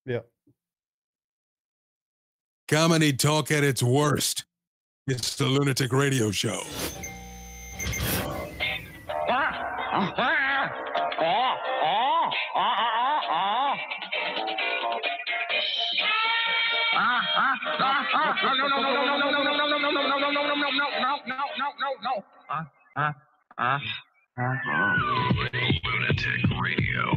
Yeah. Comedy talk at its worst. It's the Lunatic Radio Show. Lunatic Radio. Lunatic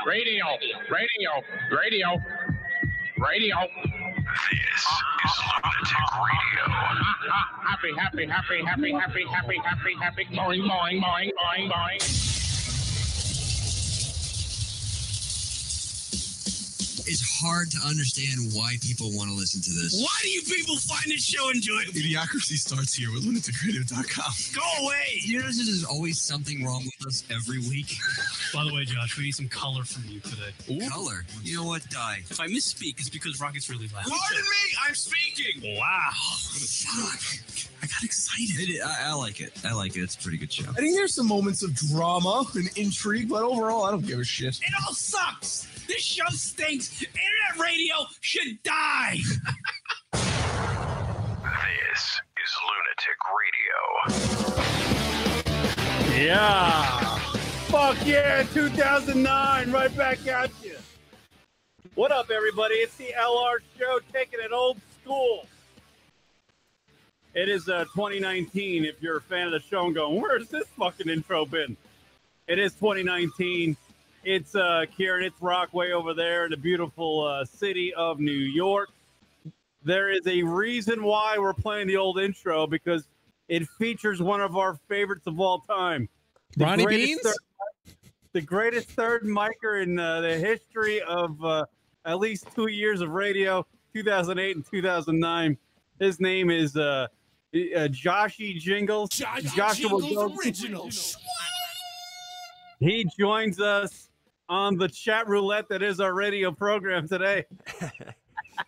Radio. Yep. Radio. This is Lunatic Radio. Happy. Boing. It's hard to understand why people want to listen to this. Why do you people find this show enjoyable? Idiocracy starts here with LunaticRadio.com. Go away! You notice there's always something wrong with us every week? By the way, Josh, we need some color from you today. Ooh. Color? You know what? Die. If I misspeak, it's because Rocket's really loud. Pardon me, I'm speaking! Wow. Fuck. I got excited. I like it. It's a pretty good show. I think there's some moments of drama and intrigue, but overall, I don't give a shit. It all sucks! This show stinks! Internet radio should die! This is Lunatic Radio. Yeah. Fuck yeah, 2009, right back at you. What up, everybody? It's the LR Show, taking it old school. It is 2019, if you're a fan of the show and going, where's this fucking intro been? It is 2019. It's Kieran, it's Rockaway over there in the beautiful city of New York. There is a reason why we're playing the old intro, because it features one of our favorites of all time. Ronnie Beans? The greatest third micer in the history of at least 2 years of radio, 2008 and 2009. His name is Joshy Jingles. Joshua Jingles Originals. He joins us on the chat roulette that is our radio program today.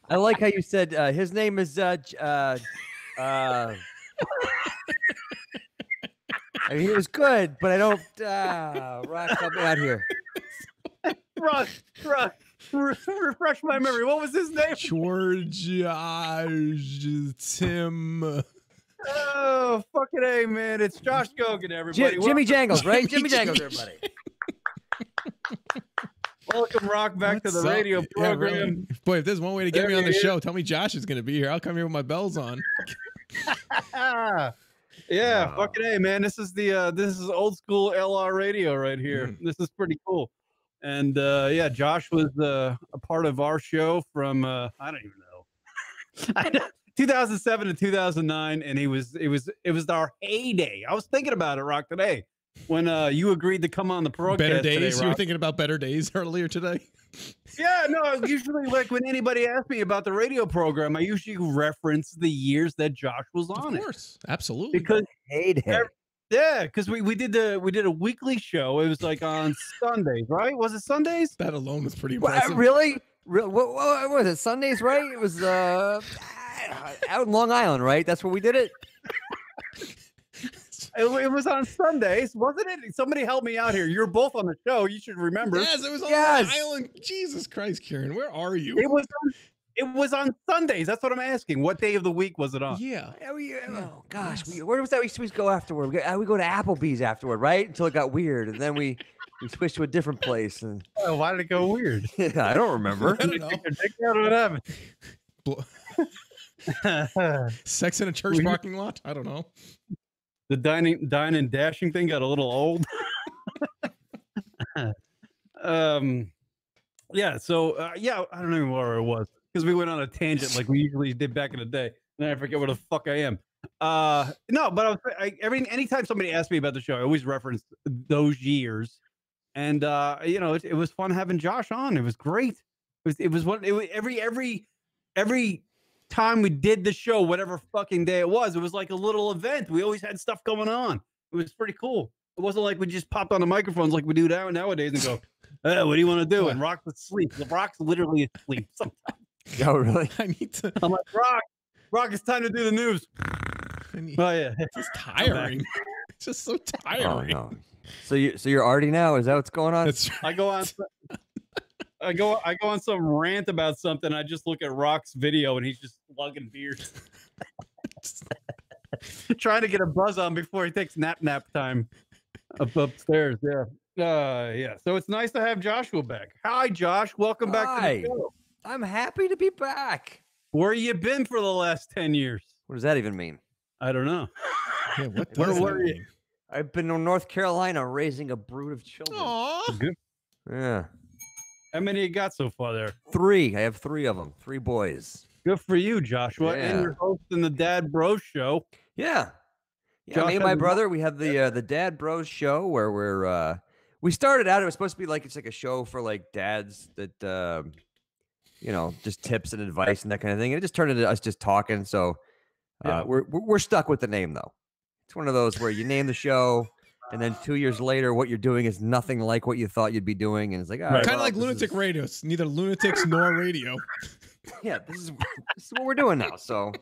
I like how you said his name is I mean, he was good, but I don't Rock, help me out here. Rock, refresh my memory. What was his name? George Tim. Oh, fucking A, man. It's Josh Gogan, everybody. Jimmy Jangles, right? Jimmy Jangles, everybody. Welcome, Rock, back to the radio program. Yeah, really. Boy, if there's one way to get me on the show, tell me Josh is going to be here. I'll come here with my bells on. Yeah, fucking A, man. This is old school LR radio right here. This is pretty cool. And yeah, Josh was a part of our show from I don't even know. 2007 to 2009, and it was our heyday. I was thinking about it, Rock, today when you agreed to come on the program. Better Days? Today, you were thinking about Better Days earlier today? Yeah, no, usually like when anybody asks me about the radio program, I usually reference the years that Josh was on it. Of course, absolutely. Because heyday. Yeah, because we did a weekly show. It was like on Sundays, right? Was it Sundays? That alone was pretty impressive. Really? What was it? Sundays, right? It was out in Long Island, right? That's where we did it. It was on Sundays, wasn't it? Somebody help me out here. You're both on the show. You should remember. Yes, it was on Long Island. Jesus Christ, Kieran, where are you? It was on Sundays. That's what I'm asking. What day of the week was it on? Yeah. Oh gosh, where was that? We used to go afterward. We go to Applebee's afterward, right? Until it got weird, and then we switched to a different place. And oh, why did it go weird? Yeah, I don't remember. I don't know. What happened? Sex in a church parking lot? I don't know. The dine and dashing thing got a little old. Yeah. So yeah, I don't know where it was because we went on a tangent like we usually did back in the day, and then I forget where the fuck I am. No, but anytime somebody asked me about the show, I always reference those years, and you know, it was fun having Josh on. It was great. Every time we did the show, whatever fucking day it was like a little event. We always had stuff going on. It was pretty cool. It wasn't like we just popped on the microphones like we do nowadays and go, hey, what do you want to do? And Rock's asleep. Rock's literally asleep sometimes. Oh, really? I need to. I'm like, Rock, it's time to do the news. Oh yeah, It's just tiring. It's just so Oh tiring. no. So you're Artie now? Is that what's going on? That's I go on. I go on some rant about something. I just look at Rock's video and he's just lugging beers, trying to get a buzz on before he takes nap time upstairs. Yeah, yeah. So it's nice to have Joshua back. Hi, Josh. Welcome back to Hi. the show. I'm happy to be back. Where you been for the last 10 years? What does that even mean? I don't know. yeah, what Where does were that you? mean? I've been in North Carolina raising a brood of children. Aw. Good. Yeah. How many you got so far there? 3. I have 3 of them. 3 boys. Good for you, Joshua. Yeah. And you're hosting the Dad Bro Show. Yeah. Yeah, Josh me and has my a- brother, we have the Dad Bros show where we started out, it was supposed to be like it's like a show for like dads that just tips and advice and that kind of thing. And it just turned into us just talking. So Yeah. we're stuck with the name though. It's one of those where you name the show and then 2 years later what you're doing is nothing like what you thought you'd be doing. And it's like, all right, Kind of well, like this Lunatic is- Radio. It's neither lunatics nor radio. Yeah, this is what we're doing now. So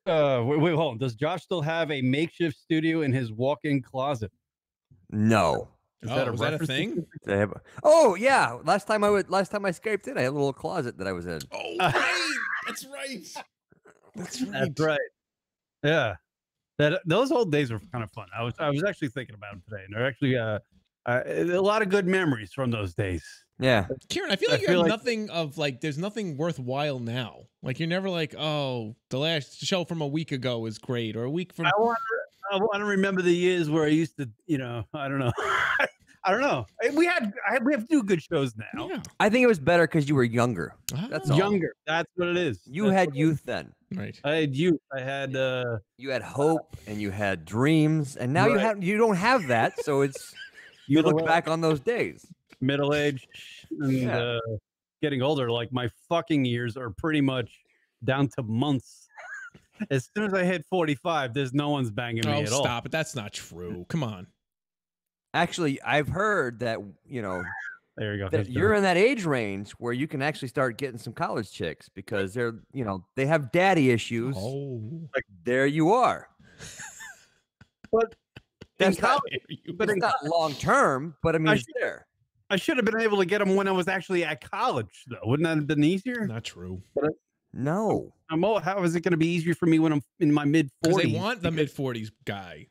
Wait, hold on. Does Josh still have a makeshift studio in his walk-in closet? no. Is Oh, that a was that a reference? thing? Oh yeah. Last time I Skyped in, I had a little closet that I was in. Oh, right. That's right. That's right. That's right. Yeah. Those old days were kind of fun. I was actually thinking about them today, and they're actually a lot of good memories from those days. Yeah. Kieran, I feel I like you feel have like- nothing of like, there's nothing worthwhile now. Like, you're never like, oh, the last show from a week ago is great, or a week from. I want to remember the years where I used to, I don't know. I don't know. We have to do good shows now. Yeah. I think it was better because you were younger. That's Ah, all. Younger. That's what it is. You That's had what- youth then. Right. I had youth. I had You had hope and you had dreams, and now Right. you don't have that. So it's you look back on those days. middle age and Yeah. getting older. Like my fucking years are pretty much down to months. As soon as I hit 45, there's no one's banging me Oh, at all. stop it. That's not true. Come on. Actually, I've heard that There you go. that He's you're done. in that age range where you can actually start getting some college chicks because they're they have daddy issues. Oh. There you are. But That's in not, college- but it's not long term. But I mean, I it's there. I should have been able to get them when I was actually at college, though. Wouldn't that have been easier? Not true. No. How is it going to be easier for me when I'm in my mid Because 40s? they want the mid 40s guy.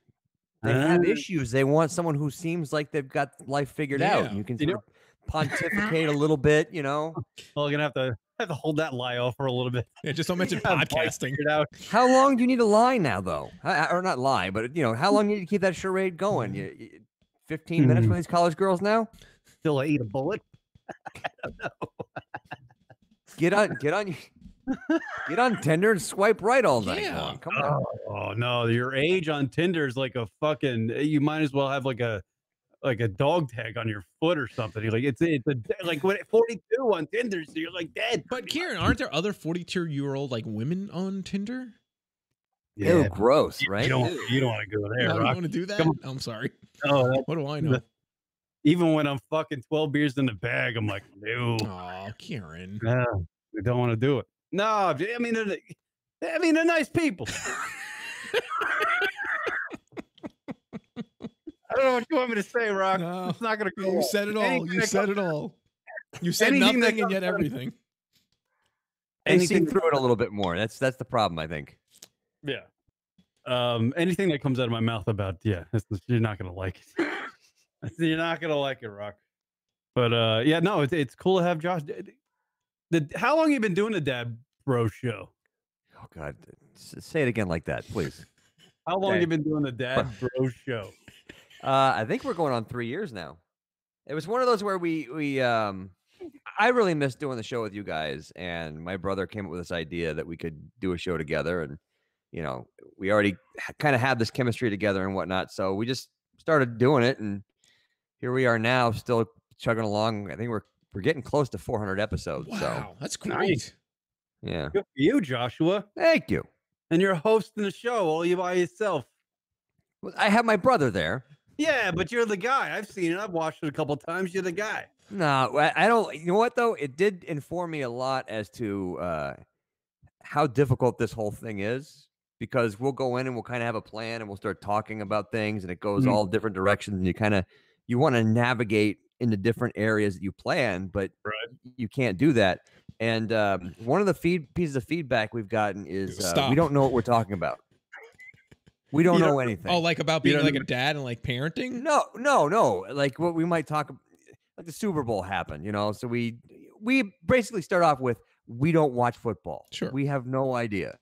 They have Ah. issues. They want someone who seems like they've got life figured out. Yeah. And you can You sort of pontificate a little bit, Well, I'm gonna have to hold that lie off for a little bit. Yeah, just don't mention Have life podcasting. figured out. How long do you need to lie now, though? Or not lie, but how long do you need to keep that charade going? 15 minutes with these college girls now? Still eat a bullet. Get on Tinder and swipe right all night Yeah. long. Come on. Oh no, your age on Tinder is like a fucking. You might as well have like a dog tag on your foot or something. You're like it's like what 42 on Tinder, so you're like dead. But Kieran, aren't there other 42-year-old like women on Tinder? Ew, gross, right? You don't want to go there, No, you Rock. want to do that? Come on. I'm sorry. Oh, that- What do I know? even when I'm fucking 12 beers in the bag, I'm like, no, Oh, Kieran. no, we don't want to do it. No, I mean, they're nice people. I don't know what you want me to say, Rock. No. It's not gonna go. You said it all. Anything You that said comes- it all. You said anything that nothing and yet comes out of- everything. They see anything- through it a little bit more. That's the problem, I think. Yeah. Anything that comes out of my mouth about you're not gonna like it. You're not gonna like it, Rock. But yeah, no, it's cool to have Josh. How long you been doing the Dad Bro Show? Oh God, say it again like that, please. How long Okay. you been doing the Dad Bro Show? I think we're going on 3 years now. It was one of those where I really missed doing the show with you guys, and my brother came up with this idea that we could do a show together, and we already kind of had this chemistry together and whatnot, so we just started doing it, and here we are now, still chugging along. I think we're getting close to 400 episodes. Wow, So that's great. yeah, Good for you, Joshua. thank you. And you're hosting the show all you by yourself. Well, I have my brother there. Yeah, but you're the guy. I've seen it. I've watched it a couple times. You're the guy. No, I don't. You know what though? It did inform me a lot as to how difficult this whole thing is, because we'll go in and we'll kind of have a plan and we'll start talking about things, and it goes all different directions, and you want to navigate into different areas that you plan, but you can't do that. And one of the pieces of feedback we've gotten is we don't know what we're talking about. We don't know anything. Oh, like about being like a dad and like parenting? No. Like what we might talk about, like the Super Bowl happened, so we basically start off with, we don't watch football. Sure. We have no idea.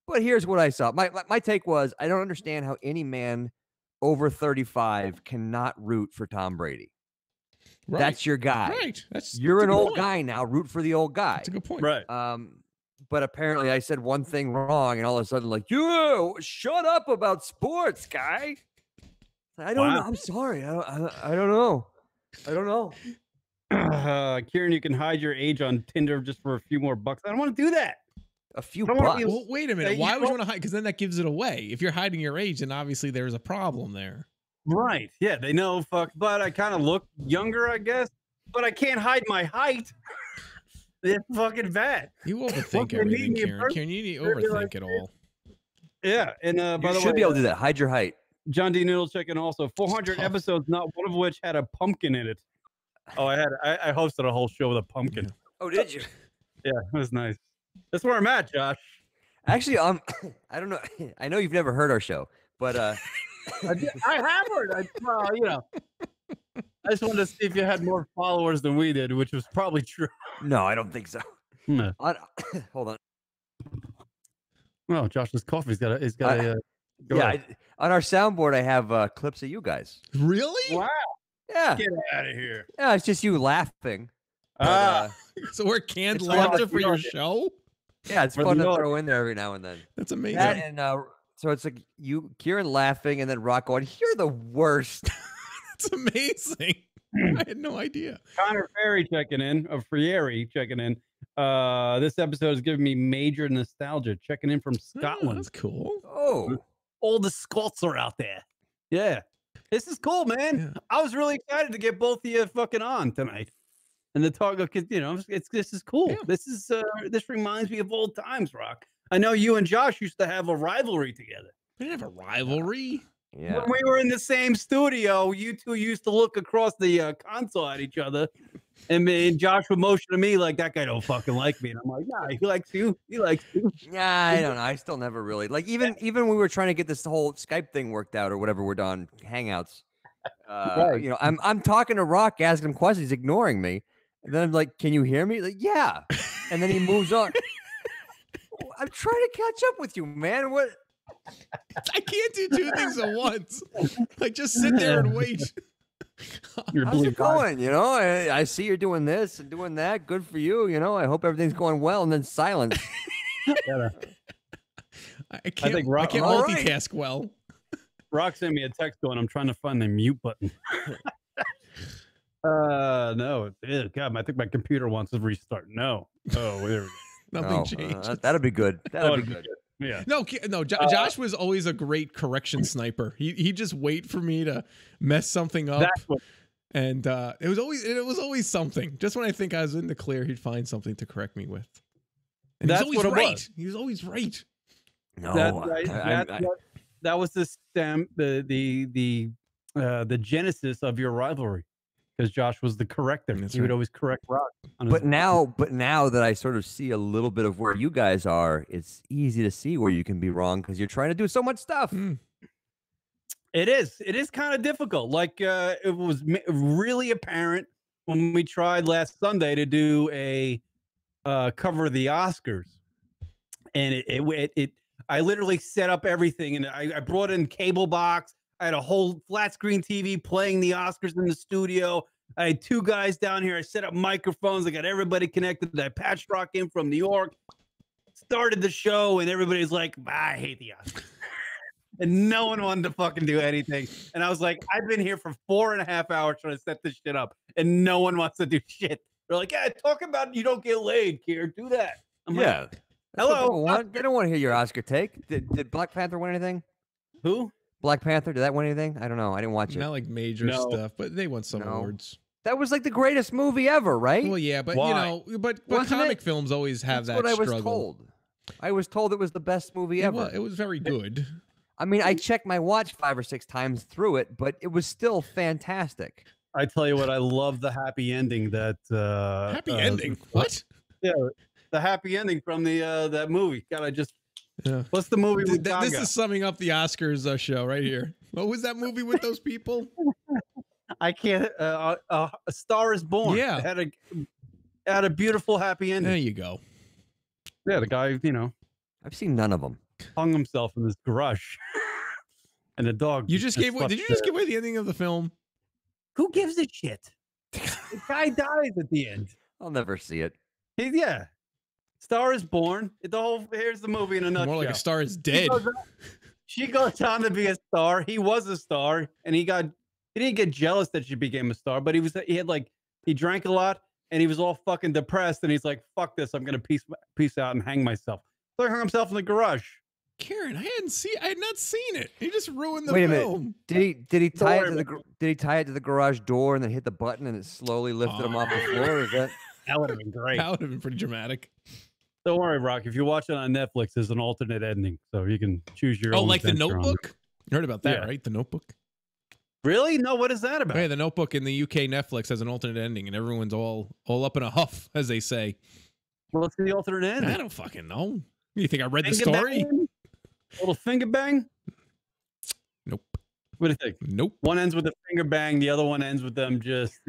But here's what I saw. My take was, I don't understand how any man over 35 cannot root for Tom Brady. Right. That's your guy. Right. You're an old guy now. Root for the old guy. That's a good point. Right. But apparently I said one thing wrong, and all of a sudden, like, you shut up about sports, guy. I don't know. I'm sorry. I don't know. I don't know. Kieran, you can hide your age on Tinder just for a few more bucks. I don't want to do that. A few bucks. Well, wait a minute. Why would you want to hide? Because then that gives it away. If you're hiding your age, then obviously there's a problem there. Right. Yeah, they know. But I kind of look younger, I guess. But I can't hide my height. It's fucking bad. You overthink everything, Kieran. Kieran, you need to overthink it all. Yeah, and by the way, you should be able to do that. Hide your height. John D. Noodle checking also 400 episodes, not one of which had a pumpkin in it. Oh, I hosted a whole show with a pumpkin. Oh, did you? Yeah, it was nice. That's where I'm at, Josh. Actually, I don't know. I know you've never heard our show, but I have heard. I just wanted to see if you had more followers than we did, which was probably true. No, I don't think so. No. Hold on. Oh, Josh's coffee's got a. On our soundboard, I have clips of you guys. Really? Wow. Yeah. Get out of here. Yeah, it's just you laughing. But, so we're canned laughter for your show? Yeah, it's fun to throw in there every now and then. That's amazing. So it's like you, Kieran laughing, and then Rock going, "You're the worst." That's amazing. I had no idea. Connor Ferry checking in, or Frieri checking in. This episode is giving me major nostalgia. Checking in from Scotland. Oh, that's cool. Oh, all the Scots are out there. Yeah, this is cool, man. Yeah. I was really excited to get both of you fucking on tonight, and the talk, because this is cool. Yeah. This reminds me of old times, Rock. I know you and Josh used to have a rivalry together. We didn't have a rivalry. Yeah. When we were in the same studio, you two used to look across the console at each other, and Josh would motion to me like, that guy don't fucking like me. And I'm like, nah, he likes you. He likes you. Yeah, I don't know. I still never really like, even when we were trying to get this whole Skype thing worked out or whatever we're done, Hangouts. Right. I'm talking to Rock, asking him questions, he's ignoring me. And then I'm like, can you hear me? Like, yeah. And then he moves on. I'm trying to catch up with you, man. What? I can't do two things at once. Like, just sit there and wait. How's it going? I see you're doing this and doing that. Good for you. I hope everything's going well. And then silence. I can't multitask well. Rock sent me a text going, I'm trying to find the mute button. No. God, I think my computer wants to restart. No. Oh, there we go. Nothing changed. That'll be good. That'll be good. Yeah. No. Josh was always a great correction sniper. He'd just wait for me to mess something up, and it was always something. Just when I think I was in the clear, he'd find something to correct me with. And that's he's always what it right. was. He was always right. No, that was the genesis of your rivalry. Because Josh was the corrector. He would always correct Rock. But now that I sort of see a little bit of where you guys are, it's easy to see where you can be wrong because you're trying to do so much stuff. It is kind of difficult. Like it was really apparent when we tried last Sunday to do a cover of the Oscars, and I literally set up everything, and I brought in cable box. I had a whole flat screen TV playing the Oscars in the studio. I had two guys down here. I set up microphones. I got everybody connected. I patched Rock in from New York. Started the show, and everybody's like, I hate the Oscars. And no one wanted to fucking do anything. And I was like, I've been here for 4.5 hours trying to set this shit up, and no one wants to do shit. They're like, yeah, talk about you don't get laid, Kier. Do that. I'm like, hello. They don't want to hear your Oscar take. Did Black Panther win anything? Who? Black Panther, did that win anything? I don't know. I didn't watch it. Not like major stuff, but they won some awards. That was like the greatest movie ever, right? Well, yeah, but but comic films always have That's that what struggle. I was told. I was told it was the best movie ever. It was very good. I mean, I checked my watch 5 or 6 times through it, but it was still fantastic. I tell you what, I love the happy ending that Happy ending? What? Yeah, the happy ending from the that movie. God, I just Yeah. what's the movie with This Gaga? is summing up the Oscars show right here. What was that movie with those people? I can't. A Star is Born. Yeah. It had a beautiful happy ending. There you go. Yeah, the guy, I've seen none of them. hung himself in his garage, and the dog. You just gave away. Did you just give away the ending of the film? Who gives a shit? The guy dies at the end. I'll never see it. Yeah. Star is Born. Here's the movie in a nutshell. More like A Star is Dead. She goes on to be a star. He was a star, and he didn't get jealous that she became a star, but he drank a lot, and he was all fucking depressed, and he's like, fuck this, I'm gonna peace out and hang myself. So he hung himself in the garage. Karen, I had not seen it. He just ruined the Wait a film. minute. Did he tie it to did he tie it to the garage door and then hit the button and it slowly lifted him off the floor? Is that would have been great. That would have been pretty dramatic. Don't worry, Rock. If you watch it on Netflix, there's an alternate ending, so you can choose your own. Oh, like The adventure on it. Notebook? You heard about that, Yeah. right? The Notebook. Really? No. What is that about? Hey, The Notebook in the UK Netflix has an alternate ending, and everyone's all up in a huff, as they say. Well, what's the alternate ending? I don't fucking know. You think I read the Finger story? bang? Little finger bang? Nope. What do you think? Nope. One ends with a finger bang. The other one ends with them just,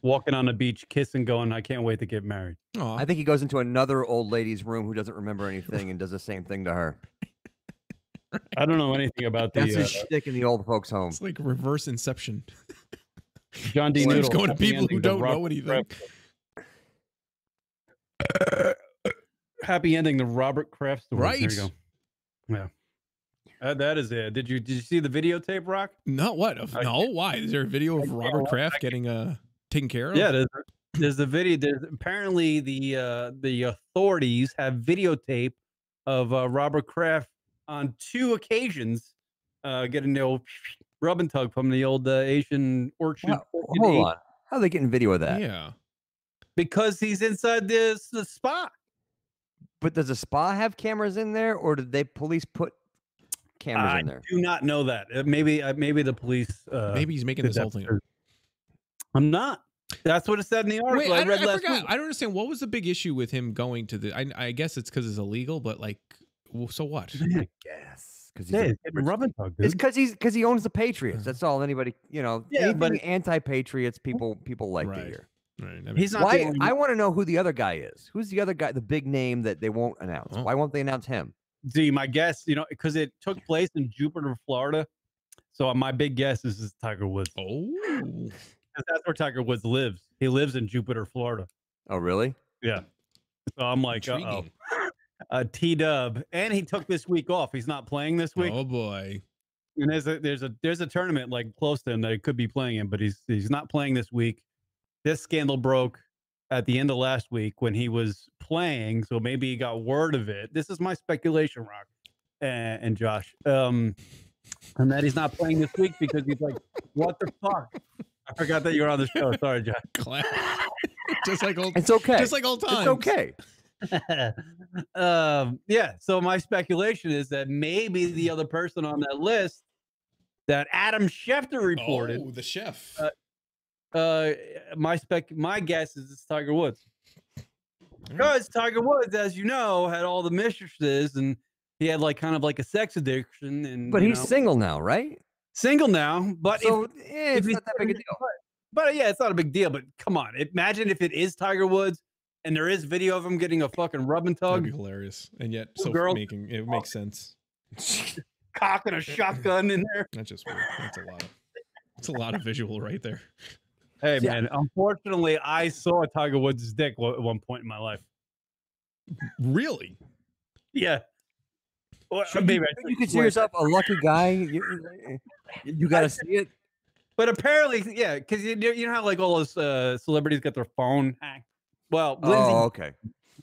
walking on the beach, kissing, going, I can't wait to get married. Aw. I think he goes into another old lady's room who doesn't remember anything and does the same thing to her. I don't know anything about That's the his shtick in the old folks' home. It's like reverse Inception. John D. Keeps Noodle. going to happy people who ending, the don't know Robert anything. Kraft- happy ending, the Robert Kraft story. Right. There you go. Yeah. That is it. Did you see the videotape, Rock? No, what? No, why? Is there a video of Robert Kraft getting taken care of? Yeah, there's a video. Apparently the authorities have videotape of Robert Kraft on 2 occasions getting the old rub and tug from the old Asian orchard. Hold on. How are they getting video of that? Yeah. Because he's inside the spa. But does the spa have cameras in there, or did they police put cameras in there? I do not know that. Maybe the police. Maybe he's making this whole thing up. I'm not. That's what it said in the article. Wait, I read last forgot. week. I don't understand. What was the big issue with him going to the? I guess it's because it's illegal, but like, so what? I guess because he's getting rub and tug, dude. It's because he owns the Patriots. That's all anybody. Yeah, anything but anti-Patriots people like to hear. Right. That He's makes not. Why? the only- I want to know who the other guy is. Who's the other guy? The big name that they won't announce. Oh. Why won't they announce him? See, my guess, because it took place in Jupiter, Florida. So my big guess is Tiger Woods. Oh. 'Cause that's where Tiger Woods lives. He lives in Jupiter, Florida. Oh, really? Yeah. So I'm like, Intriguing. T-Dub, and he took this week off. He's not playing this week. Oh boy. And there's a tournament like close to him that he could be playing in, but he's not playing this week. This scandal broke at the end of last week when he was playing, so maybe he got word of it. This is my speculation, Rock and Josh. And that he's not playing this week because he's like, what the fuck? I forgot that you were on the show. Sorry, Josh. Class. Just like old. It's okay. Just like old times. It's okay. Yeah. So my speculation is that maybe the other person on that list that Adam Schefter reported. Oh, the chef. My guess is it's Tiger Woods. Because Tiger Woods, as you know, had all the mistresses and he had kind of a sex addiction. And But he's single now, right? single now. But So if it's he's not that big a deal. But yeah, it's not a big deal. But come on, imagine if it is Tiger Woods and there is video of him getting a fucking rub and That'd tug, be hilarious, and yet so girl- making it makes sense. cocking a shotgun in there. That's just weird. That's a lot of visual right there. Hey Yeah. man, unfortunately, I saw Tiger Woods' dick at one point in my life. Really? Yeah. Well, Should maybe you consider yourself a lucky guy? You got to see it. But apparently, yeah, because you know how all those celebrities got their phone hacked. Well, Oh, okay.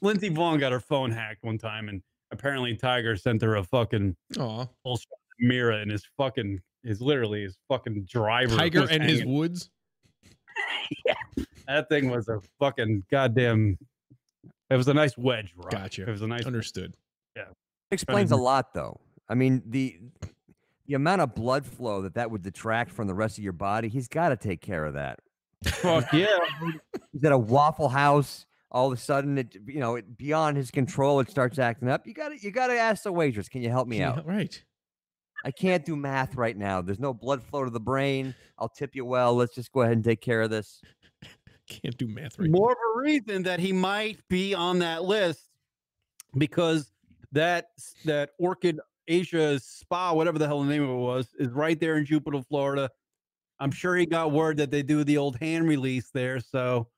Lindsey Vonn got her phone hacked one time, and apparently Tiger sent her a fucking Aw. bullshit mirror, and his fucking driver. Tiger was and his hanging. woods. That thing was a fucking goddamn It was a nice wedge, right? Gotcha. It was a nice Understood. Yeah. Explains a lot, though. I mean, the amount of blood flow that would detract from the rest of your body, he's got to take care of that. Fuck yeah. He's at a Waffle House. All of a sudden, it beyond his control, it starts acting up. You gotta ask the waitress, can you help me out? Right. I can't do math right now. There's no blood flow to the brain. I'll tip you well. Let's just go ahead and take care of this. Can't do math right More of a reason that he might be on that list, because that Orchid Asia Spa, whatever the hell the name of it was, is right there in Jupiter, Florida. I'm sure he got word that they do the old hand release there, so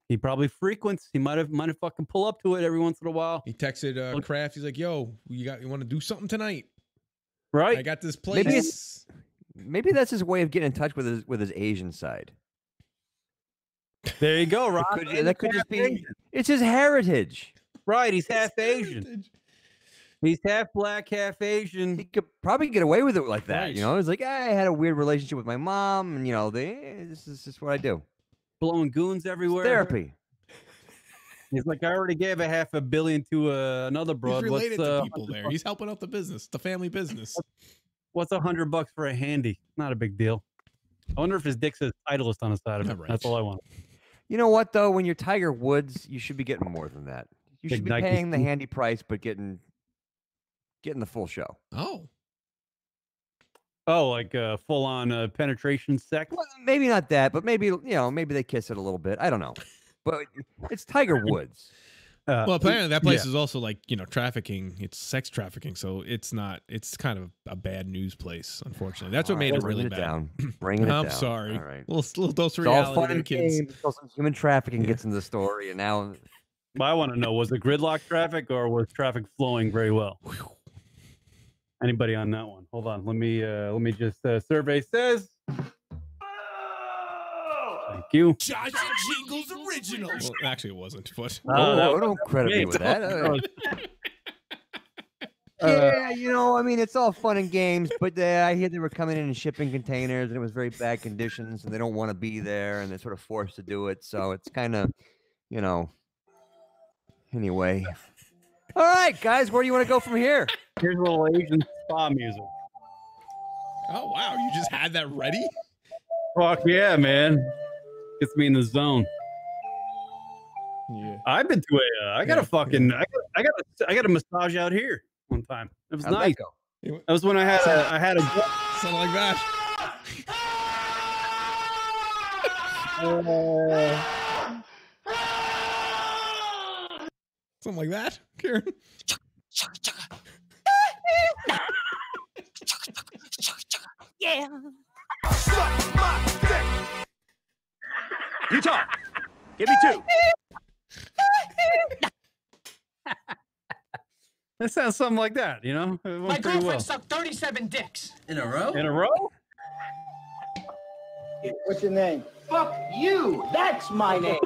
he probably frequents. He might have fucking pull up to it every once in a while. He texted Kraft. He's like, "Yo, you want to do something tonight? Right? I got this place." Maybe that's his way of getting in touch with his Asian side. There you go, Rob. That could just be. It's his heritage. Right? He's half Asian. He's half black, half Asian. He could probably get away with it like that. Right. It's like, I had a weird relationship with my mom, and this is just what I do. Blowing goons everywhere. Therapy. He's like, I already gave $500 million to another broad. He's related to people there. He's helping out the business, the family business. What's $100 for a handy? Not a big deal. I wonder if his dick says Titleist on the side of it. Right. That's all I want. You know what, though? When you're Tiger Woods, you should be getting more than that. You Big should be Nike paying the suit. handy price, but getting the full show. Oh, like full on penetration sex? Well, maybe not that, but maybe maybe they kiss it a little bit. I don't know, but it's Tiger Woods. Well, apparently that place is also like trafficking. It's sex trafficking, so it's not. It's kind of a bad news place, unfortunately. That's what made it really bad. Bringing it down. I'm sorry. All right. Little dose of It's all reality fun there, and kids. games until some human trafficking gets into the story, and now I want to know, was it gridlock traffic or was traffic flowing very well? Anybody on that one? Hold on. Let me just survey says. Thank you. Josh and Jingles original. Well, actually, it wasn't. But don't credit me with that. I mean, it's all fun and games, but I hear they were coming in shipping containers, and it was very bad conditions, and they don't want to be there, and they're sort of forced to do it. So it's kind of, Anyway. All right, guys, where do you want to go from here? Here's a little Asian spa music. oh wow, you just had that ready? Fuck yeah, man. Gets me in the zone. Yeah. I've been to I got a massage out here one time. It was How'd nice. that go? That was when I had a Something like that. Something like that, Karen. Yeah. You talk. Give me two. That sounds something like that, It went My pretty girlfriend well. sucked 37 dicks. In a row? In a row? What's your name? Fuck you. That's my name.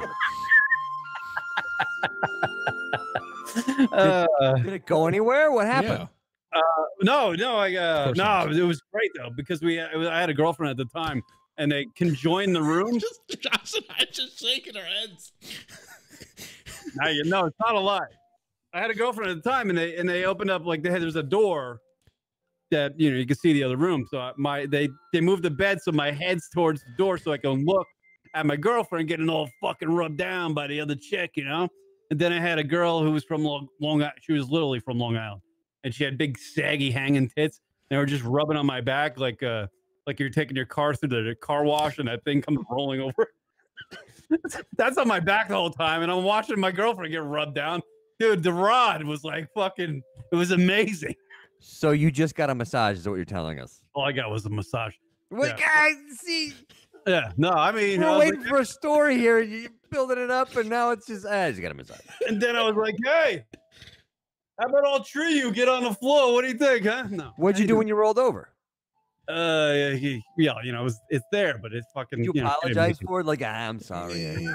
Did it go anywhere? What happened? No, it was great though, because I had a girlfriend at the time, and they conjoined the rooms. Josh and I just shaking our heads. No, it's not a lie. I had a girlfriend at the time, and they opened up there's a door that you can see the other room. So they moved the bed so my head's towards the door, so I can look at my girlfriend getting all fucking rubbed down by the other chick, And then I had a girl who was from Long Island. She was literally from Long Island, and she had big saggy hanging tits. They were just rubbing on my back like you're taking your car through the car wash, and that thing comes rolling over. That's on my back the whole time, and I'm watching my girlfriend get rubbed down. Dude, the rod was like fucking. It was amazing. So you just got a massage, is what you're telling us? All I got was a massage. Wait, guys, see. Yeah, no, I mean, We're waiting for a story here. You're building it up, and now it's just, I just got a massage. And then I was like, hey, how about all three you get on the floor? What do you think, huh? No. What'd you do when you rolled over? It's there, but it's fucking. Did you apologize for it? Like, I'm sorry.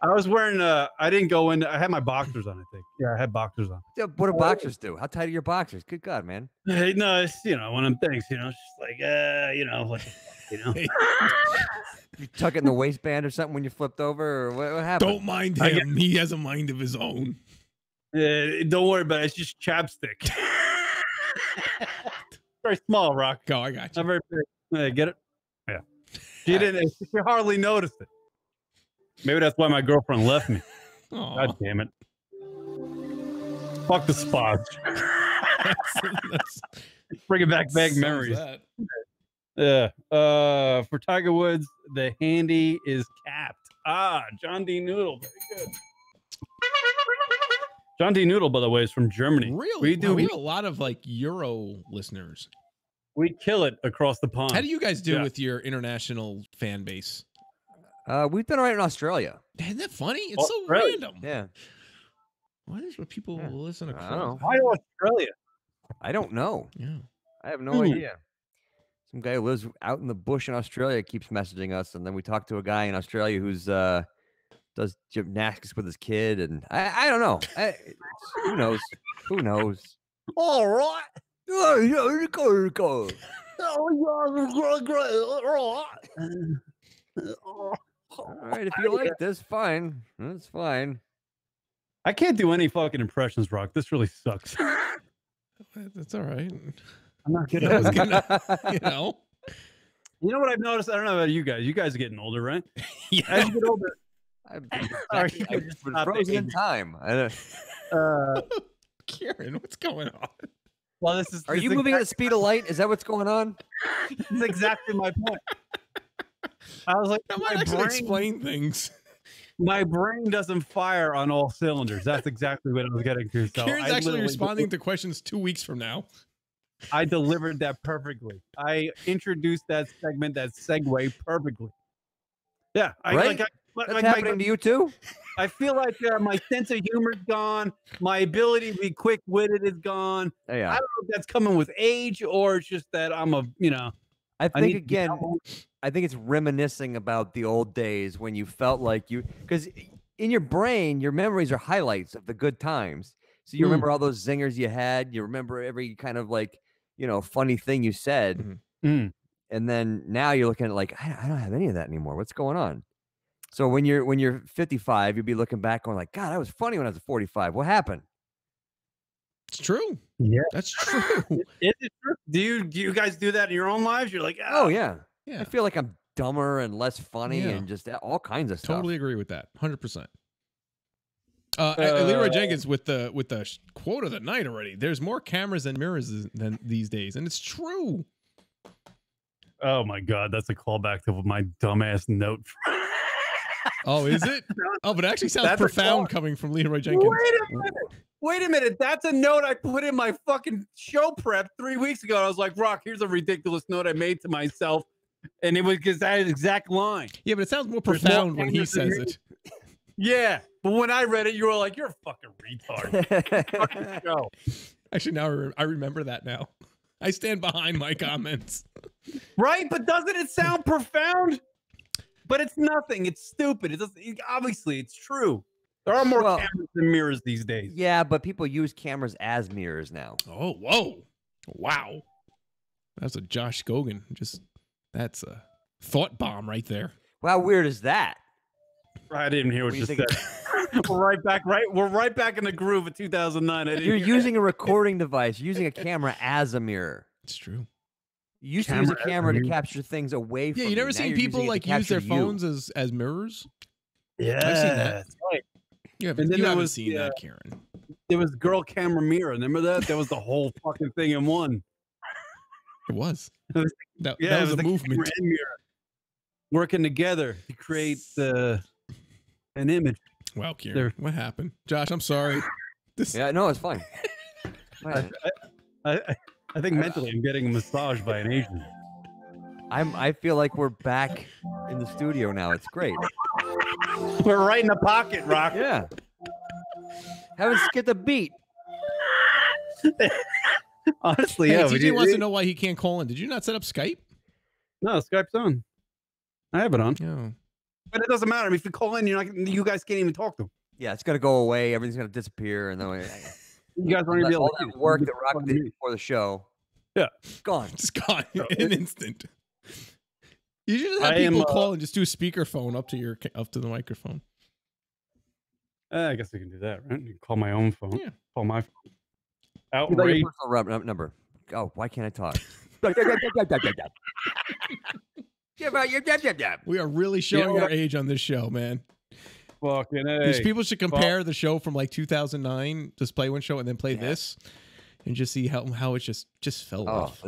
I was wearing, I didn't go in, I had my boxers on, I think. Yeah, I had boxers on. Yeah, what do boxers do? How tight are your boxers? Good God, man. Hey, no, it's, one of them things, it's just like, You tuck it in the waistband or something when you flipped over, or what happened? Don't mind him. He has a mind of his own. Don't worry about it. It's just chapstick. Very small, Rock. Go, I got you. Not very big. Get it? Yeah. She didn't. She hardly noticed it. Maybe that's why my girlfriend left me. Aw. God damn it. Fuck the spas. That's Bringing back vague memories. Yeah. For Tiger Woods, the handy is capped. John D. Noodle. Very good. John D. Noodle, by the way, is from Germany. Really? We have a lot of like Euro listeners. We kill it across the pond. How do you guys do with your international fan base? We've been right in Australia. Isn't that funny? It's so Australia. random. Yeah. Why is what people listen across? I don't know. Why Australia? I don't know. Yeah. I have no idea. Some guy who lives out in the bush in Australia keeps messaging us, and then we talk to a guy in Australia who's does gymnastics with his kid, and I don't know. Who knows? Who knows? All right. Oh, yeah, go. All right, if you like this, fine. That's fine. I can't do any fucking impressions, Rock. This really sucks. That's all right. I'm not good I was at it. gonna, you know. You know what I've noticed? I don't know about you guys. You guys are getting older, right? Yeah. As you get older. I've Sorry, just been frozen in time. Kieran, what's going on? Well, this is. Are you moving at the speed of light? Is that what's going on? This is exactly my point. I was like, That might actually explain things. My brain doesn't fire on all cylinders. That's exactly what I was getting to. So Kieran's I actually literally responding to questions 2 weeks from now. I delivered that perfectly. I introduced that segment, that segue perfectly. Yeah, Right? That's happening to you too? I feel like my sense of humor's gone. My ability to be quick-witted is gone. Yeah. I don't know if that's coming with age or it's just that I'm a, I need think to again, get I think it's reminiscing about the old days when you felt like because in your brain, your memories are highlights of the good times. So you remember all those zingers you had. You remember every kind of like, funny thing you said. Mm. And then now you're looking at like, I don't have any of that anymore. What's going on? So when you're 55, you'll be looking back going like, God, that was funny when I was 45. What happened? It's true. Yeah, that's true. Is it true? Do you guys do that in your own lives? You're like, Oh yeah. Yeah. I feel like I'm dumber and less funny Yeah. and just all kinds of stuff. Totally agree with that. 100%. Leroy Jenkins with the quote of the night already. There's more cameras and mirrors than these days, and it's true. Oh my God, that's a callback to my dumbass note. Oh, is it? Oh, but it actually sounds That's a profound coming from Leroy Jenkins. Wait a minute. That's a note I put in my fucking show prep 3 weeks ago. I was like, Rock, here's a ridiculous note I made to myself. And it was because that exact line. Yeah, but it sounds more profound when he says it. Yeah. But when I read it, you were like, you're a fucking retard. Go. Actually, now I remember that now. I stand behind my comments. Right? But doesn't it sound profound? But it's nothing. It's stupid. Obviously, it's true. There are more cameras than mirrors these days. Yeah, but people use cameras as mirrors now. Oh, whoa. Wow. That's a Josh Gogan. That's a thought bomb right there. How weird is that? I didn't hear what you said. We're right back. We're right back in the groove of 2009. You're using a recording device, using a camera as a mirror. It's true. You used to use a camera to capture things away from you never Now seen you're people using it like to use their capture you. phones as mirrors? Yeah, I've seen that. that's right. You And haven't, then you there haven't was seen the, that, Kieran. There was girl camera mirror. Remember that? That was the whole fucking thing in one. It was. It was That it was a the movement. camera and mirror working together to create an image. Wow, Kieran. What happened? Josh, I'm sorry. Yeah, no, it's fine. I think mentally I'm getting a massage by an Asian. I feel like we're back in the studio now. It's great. We're right in the pocket, Rock. Yeah. Haven't skipped a beat. Honestly, Hey, yeah. TJ wants to know why he can't call in. Did you not set up Skype? No, Skype's on. I have it on. Yeah. But it doesn't matter. I mean, if you call in, you guys can't even talk to them. Yeah, it's gonna go away. Everything's gonna disappear, and then You guys aren't even able all to that work that Rock did before the show. Yeah, gone. It's gone in an instant. You should just have people call and just do a speakerphone up to the microphone. I guess I can do that, right? You can call my own phone. Yeah. Call my phone. Give out Outrage. your personal number. Oh, why can't I talk? Give out your dab. We are really showing our age on this show, man. Fucking A. These people should compare the show from like 2009, just play one show, and then play this, and just see how it just fell off.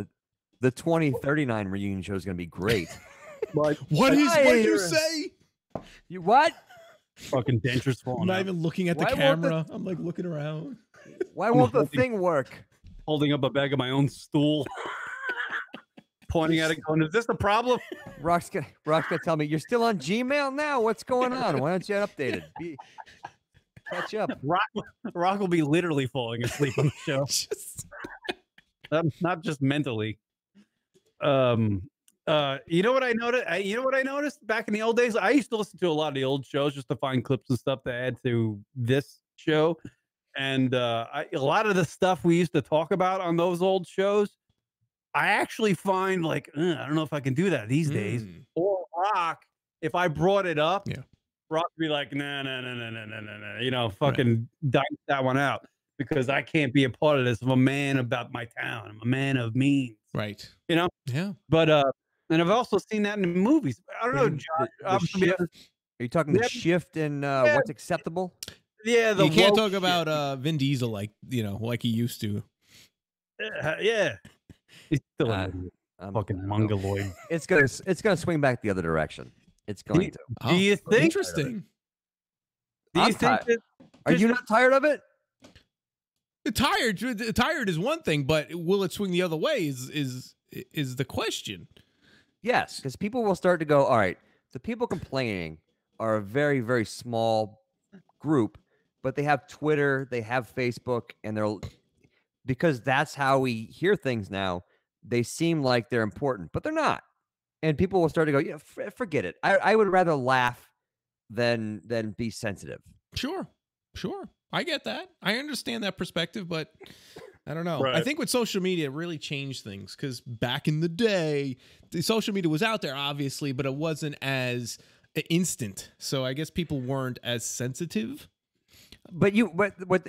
The 2039 reunion show is going to be great. What did you say? You what? Fucking dentures falling I'm not out. even looking at the camera. I'm like looking around. Why won't the thing work? Holding up a bag of my own stool. Pointing at it going, is this a problem? Rock's gonna tell me, you're still on Gmail now? What's going on? Why don't you update it? Catch up. Rock will be literally falling asleep on the show. Not just mentally. You know what I noticed back in the old days? I used to listen to a lot of the old shows just to find clips and stuff to add to this show. And a lot of the stuff we used to talk about on those old shows, I actually find like, I don't know if I can do that these days. Or Rock, if I brought it up, Rock would be like, no, fucking dice that one out, because I can't be a part of this. I'm a man about my town. I'm a man of means. Right. You know? Yeah. But and I've also seen that in the movies. I don't know, Josh. Are you talking the shift in what's acceptable? Yeah, you can't talk about Vin Diesel like he used to. Yeah. He's still a fucking mongoloid. It's gonna swing back the other direction. It's going to. Do you think? Interesting. Do you think that? Are you not tired of it? Tired is one thing, but will it swing the other way? Is the question? Yes, because people will start to go, all right, the people complaining are a very, very small group, but they have Twitter, they have Facebook, and because that's how we hear things now, they seem like they're important, but they're not. And people will start to go, forget it. I would rather laugh than be sensitive. Sure. I get that. I understand that perspective, but I don't know. Right. I think with social media, it really changed things, because back in the day, the social media was out there, obviously, but it wasn't as instant. So I guess people weren't as sensitive. But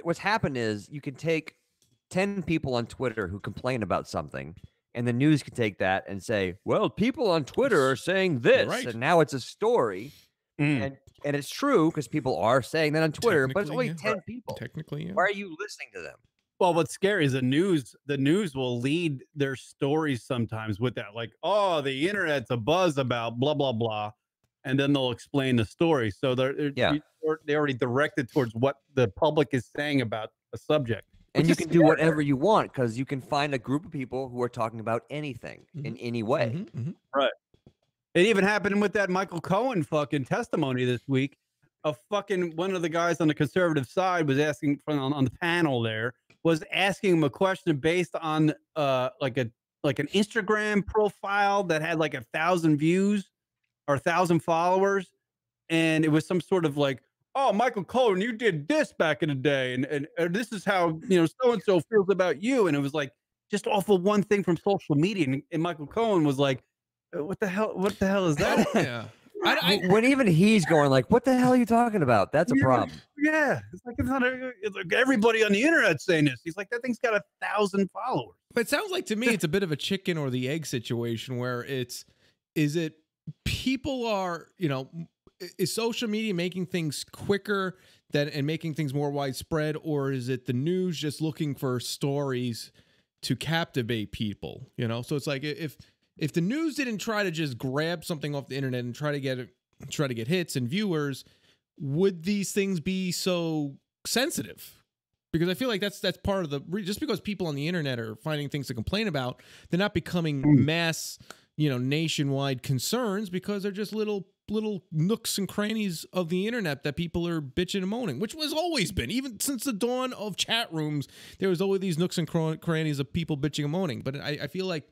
what's happened is you can take 10 people on Twitter who complain about something, and the news can take that and say, well, people on Twitter are saying this, right. and now it's a story. And it's true, because people are saying that on Twitter, but it's only 10 people. Technically, yeah. Why are you listening to them? Well, what's scary is the news will lead their stories sometimes with that, like, oh, the internet's a buzz about blah, blah, blah. And then they'll explain the story. So they're already directed towards what the public is saying about a subject. And you can do whatever you want, because you can find a group of people who are talking about anything in any way. Right. It even happened with that Michael Cohen fucking testimony this week. One of the guys on the conservative side was asking on the panel there, was asking him a question based on like an Instagram profile that had like 1,000 views or 1,000 followers, and it was some sort of like, oh, Michael Cohen, you did this back in the day, and this is how so and so feels about you, and it was like just off of one thing from social media, and Michael Cohen was like, what the hell is that? Yeah. When even he's going like, what the hell are you talking about? That's a problem. Yeah, it's like it's like everybody on the internet saying this. He's like, that thing's got 1,000 followers. But it sounds like to me it's a bit of a chicken or the egg situation, where is it people are, is social media making things quicker and making things more widespread, or is it the news just looking for stories to captivate people? So it's like if the news didn't try to just grab something off the internet and try to get hits and viewers, would these things be so sensitive? Because I feel like that's part of just because people on the internet are finding things to complain about, they're not becoming mass, nationwide concerns, because they're just little nooks and crannies of the internet that people are bitching and moaning, which was always been, even since the dawn of chat rooms, there was always these nooks and crannies of people bitching and moaning. But I feel like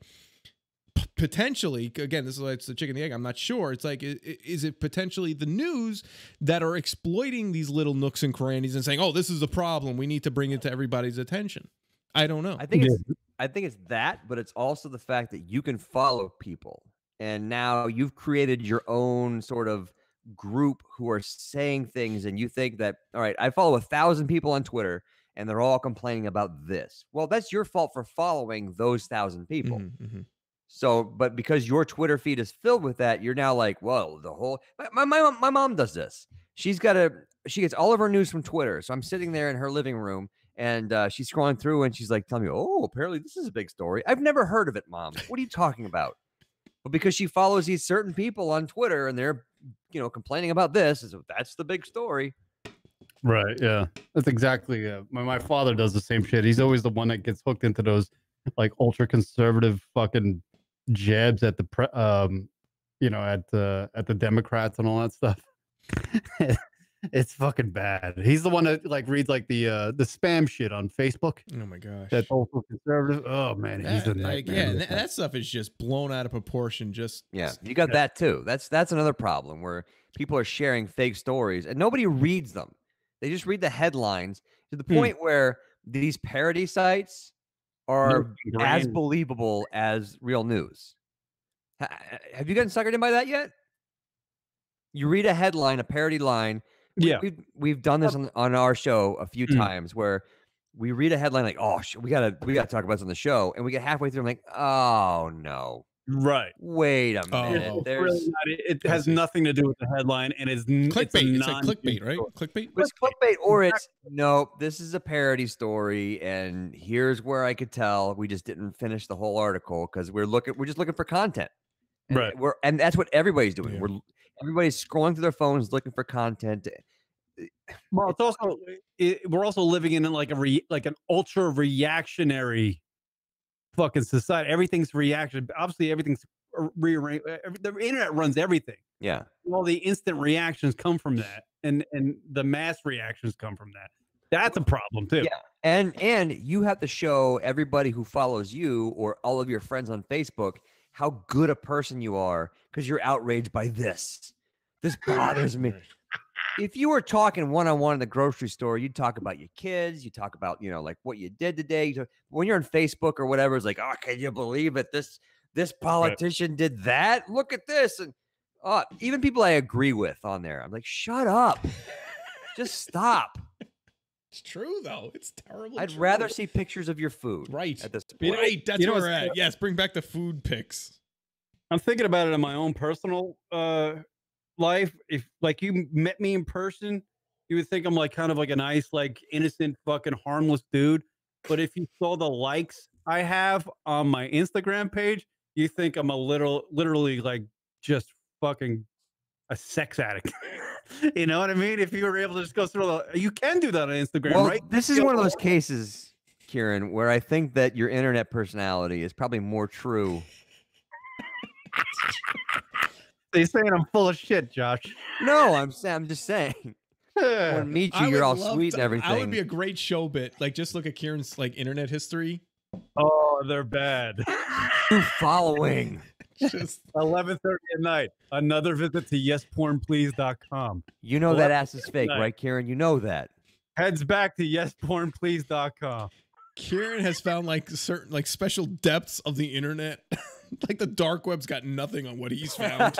potentially, again, this is like it's the chicken and the egg, I'm not sure. It's like, is it potentially the news that are exploiting these little nooks and crannies and saying, oh, this is a problem, we need to bring it to everybody's attention? I don't know. I think it's that, but it's also the fact that you can follow people and now you've created your own sort of group who are saying things, and you think that, all right, I follow 1,000 people on Twitter and they're all complaining about this. Well, that's your fault for following those 1,000 people. So, but because your Twitter feed is filled with that, you're now like, well, the whole my mom does this. She gets all of her news from Twitter. So I'm sitting there in her living room, and she's scrolling through, and she's like telling me, oh, apparently this is a big story. I've never heard of it, Mom. What are you talking about? But because she follows these certain people on Twitter, and they're, complaining about this, that's the big story. Right. Yeah. That's exactly. My father does the same shit. He's always the one that gets hooked into those like ultra conservative fucking jabs at the at the Democrats and all that stuff. It's fucking bad. He's the one that like reads like the spam shit on Facebook. Oh my gosh. That's ultra conservative. Oh man, he's a nightmare. That stuff is just blown out of proportion. You got that too. That's another problem where people are sharing fake stories and nobody reads them. They just read the headlines to the point where these parody sites are as believable as real news. Have you gotten suckered in by that yet? You read a headline, a parody line. Yeah, we've done this on our show a few times where we read a headline like, oh, we gotta talk about this on the show, and we get halfway through and like, oh no, right? Wait a minute, it has nothing to do with the headline, and it's clickbait. It's like clickbait, right? Clickbait. It's clickbait, or it's no. This is a parody story, and here's where I could tell we just didn't finish the whole article because we're just looking for content, and right? And that's what everybody's doing. Yeah. Everybody's scrolling through their phones looking for content. Well, it's also we're also living in like an ultra reactionary fucking society. Everything's reaction. Obviously, everything's rearranged. The internet runs everything. Yeah. All the instant reactions come from that, and the mass reactions come from that. That's a problem too. Yeah. And you have to show everybody who follows you or all of your friends on Facebook how good a person you are because you're outraged by this. This bothers me. If you were talking one-on-one in the grocery store, you'd talk about your kids. You talk about, like what you did today. When you're on Facebook or whatever, it's like, oh, can you believe it? This politician did that. Look at this. And even people I agree with on there, I'm like, shut up. Just stop. It's true, though. It's terrible. I'd rather see pictures of your food. Right. At this point. Right. That's where we're at. Yes. Bring back the food pics. I'm thinking about it in my own personal life. If like you met me in person, you would think I'm like kind of like a nice, like innocent, fucking harmless dude. But if you saw the likes I have on my Instagram page, you think I'm literally like just fucking a sex addict. You know what I mean? If you were able to just go through you can do that on Instagram, right? This is one of those cases, Kieran, where I think that your internet personality is probably more true. They're saying I'm full of shit, Josh. No, I'm just saying. When I meet you, you're all sweet and everything. I would be a great show bit. Like, just look at Kieran's like internet history. Oh, they're bad. Following. Just 11:30 at night. Another visit to yespornplease.com. You know that ass is fake, right, Kieran? You know that. Heads back to yespornplease.com. Kieran has found like certain like special depths of the internet. Like the dark web's got nothing on what he's found.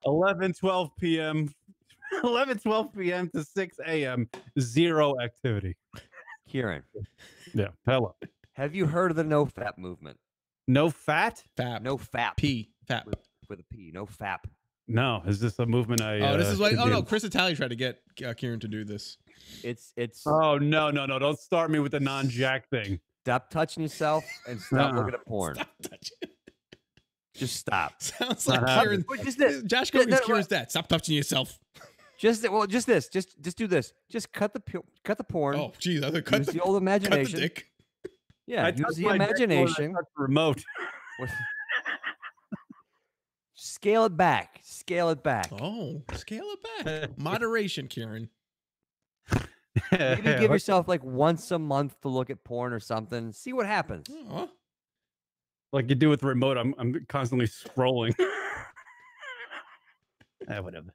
11:12 p.m. to 6 a.m. Zero activity. Kieran. Yeah. Hello. Have you heard of the no fap movement? No fat? Fap. No fap. P. Fap. With a P. No fap. No. Is this a movement this is like, no. Chris Italia tried to get Kieran to do this. It's. Oh, no. Don't start me with the non-jack thing. Stop touching yourself and stop looking at porn. Stop touching. Just stop. Sounds like Kieran. Josh Gogan's Kieran's dad. Stop touching yourself. Just this. Just do this. Just cut the porn. Oh, geez. I cut the old imagination. Cut the dick. Yeah, use the imagination. Remote. Scale it back. Oh, scale it back. Moderation, Kieran. Maybe give yourself like once a month to look at porn or something. See what happens. Like you do with the remote, I'm constantly scrolling. Whatever.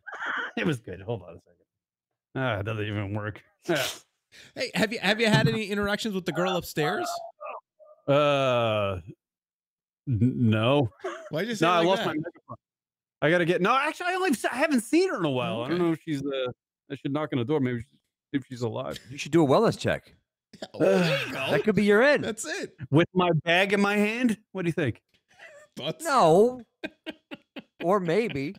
It was good. Hold on a second. It doesn't even work. Hey, have you had any interactions with the girl upstairs? No. Why'd you say No, it I like lost that? my microphone. I gotta get. No, actually, I haven't seen her in a while. Oh, I don't okay. know if she's. I should knock on the door. Maybe if she's alive. You should do a wellness check. Oh, there you go. That could be your end. That's it. With my bag in my hand. What do you think? Butts. No. Or maybe.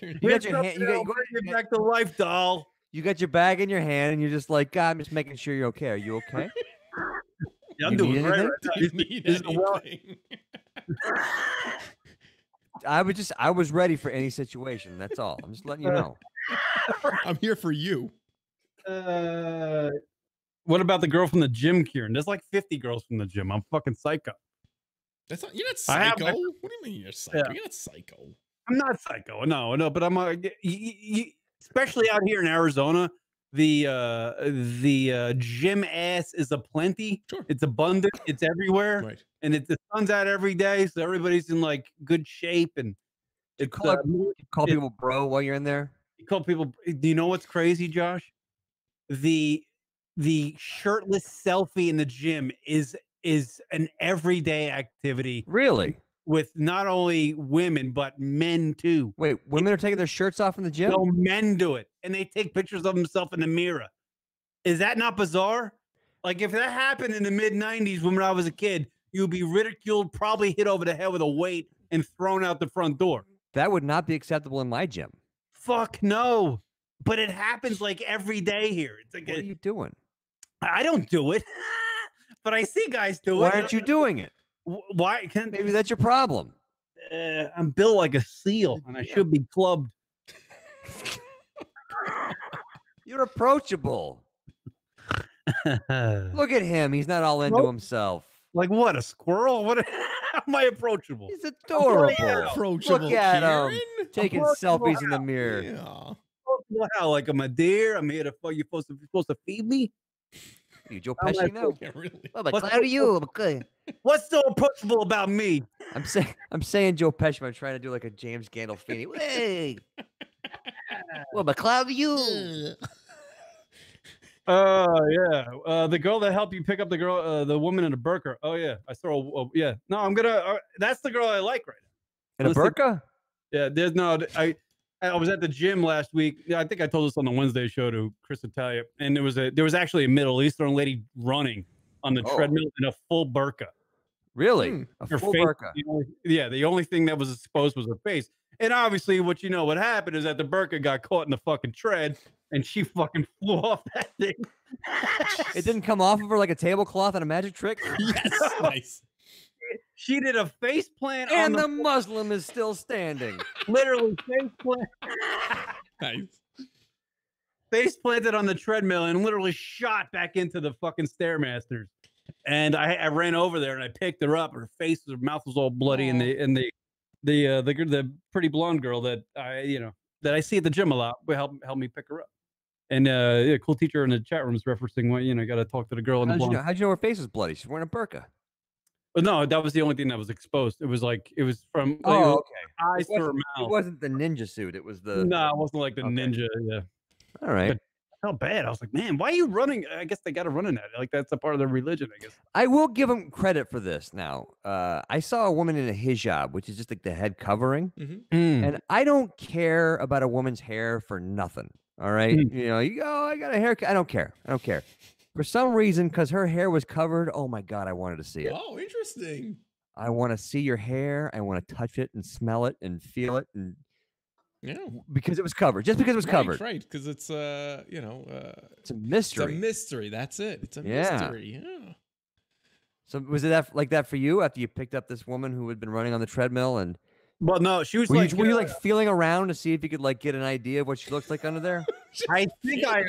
You got your hand. Get back to life, doll. You got your bag in your hand, and you're just like, God, I'm just making sure you're okay. Are you okay? Yeah, I'm You doing need great anything? right now. You need This is a well- anything. I was ready for any situation. That's all. I'm just letting you know. I'm here for you. What about the girl from the gym, Kieran? There's like 50 girls from the gym. I'm fucking psycho. That's not. You're not I have psycho. my- What do you mean you're psycho? Yeah. You're not psycho. I'm not psycho. No, but I'm especially out here in Arizona. The gym ass is aplenty. Sure. It's abundant. It's everywhere. Right. And the sun's out every day, so everybody's in like good shape. And it's Call people bro while you're in there. you call people. Do you know what's crazy, Josh? The shirtless selfie in the gym is an everyday activity. Really? With not only women but men too. Wait, women are taking their shirts off in the gym? No, men do it, and they take pictures of themselves in the mirror. Is that not bizarre? Like if that happened in the mid '90s when I was a kid, you'd be ridiculed, probably hit over the head with a weight, and thrown out the front door. That would not be acceptable in my gym. Fuck no. But it happens like every day here. It's like What are you doing? I don't do it, but I see guys do Why it. aren't you doing it? Why can't Maybe that's your problem. I'm built like a seal, and I should be clubbed. You're approachable. Look at him. He's not all into Nope. himself. Like what? A squirrel? What? How am I approachable? He's adorable. Approachable, Look at Kieran. him taking Approachable selfies in the mirror. Yeah. How? Like I'm a deer? I'm here to fuck. You're supposed to feed me? You Joe How am I Pesci now? approachable? Yeah, really. Oh, but What's how do you? Okay. What's so approachable about me? I'm saying Joe Pesci. But I'm trying to do like a James Gandolfini. Hey. Well, but Cloud, you. Yeah. The girl that helped you pick up the woman in a burqa. Oh yeah, I saw. Yeah. No, I'm gonna. That's the girl I like right now. In a burqa? Yeah. There's no. I was at the gym last week. Yeah, I think I told this on the Wednesday show to Chris Italia, and there was actually a Middle Eastern lady running on the treadmill in a full burqa. Really? A Her full face, burqa. the only thing that was exposed was her face. And obviously, what happened is that the burqa got caught in the fucking tread, and she fucking flew off that thing. It didn't come off of her like a tablecloth on a magic trick? Yes. Nice. She did a face plant And on the Muslim is still standing. literally face plant. Nice. Face planted on the treadmill and literally shot back into the fucking Stairmasters. And I ran over there and I picked her up. Her face, her mouth was all bloody, and the pretty blonde girl that I see at the gym a lot helped me pick her up. And a cool teacher in the chat room is referencing got to talk to the girl in the blonde. How'd you know her face was bloody? She's wearing a burqa. But no, that was the only thing that was exposed. It was from Oh, okay. eyes to her It mouth. wasn't the ninja suit. It was the. No, it wasn't like the ninja. Yeah. All right. But I felt bad. I was like, man, why are you running? I guess they got to run in that. Like that's a part of their religion, I guess. I will give him credit for this. Now, I saw a woman in a hijab, which is just like the head covering, and I don't care about a woman's hair for nothing. All right, you go. I got a haircut. I don't care. For some reason, because her hair was covered. Oh my god, I wanted to see it. Oh, interesting. I want to see your hair. I want to touch it and smell it and feel it, and because it was covered. Just because it was covered, right? Because it's it's a mystery. It's a mystery. That's it. It's a mystery. Yeah. So was it like that for you after you picked up this woman who had been running on the treadmill and? Well, no, she was were you like feeling around to see if you could like get an idea of what she looks like under there? I think I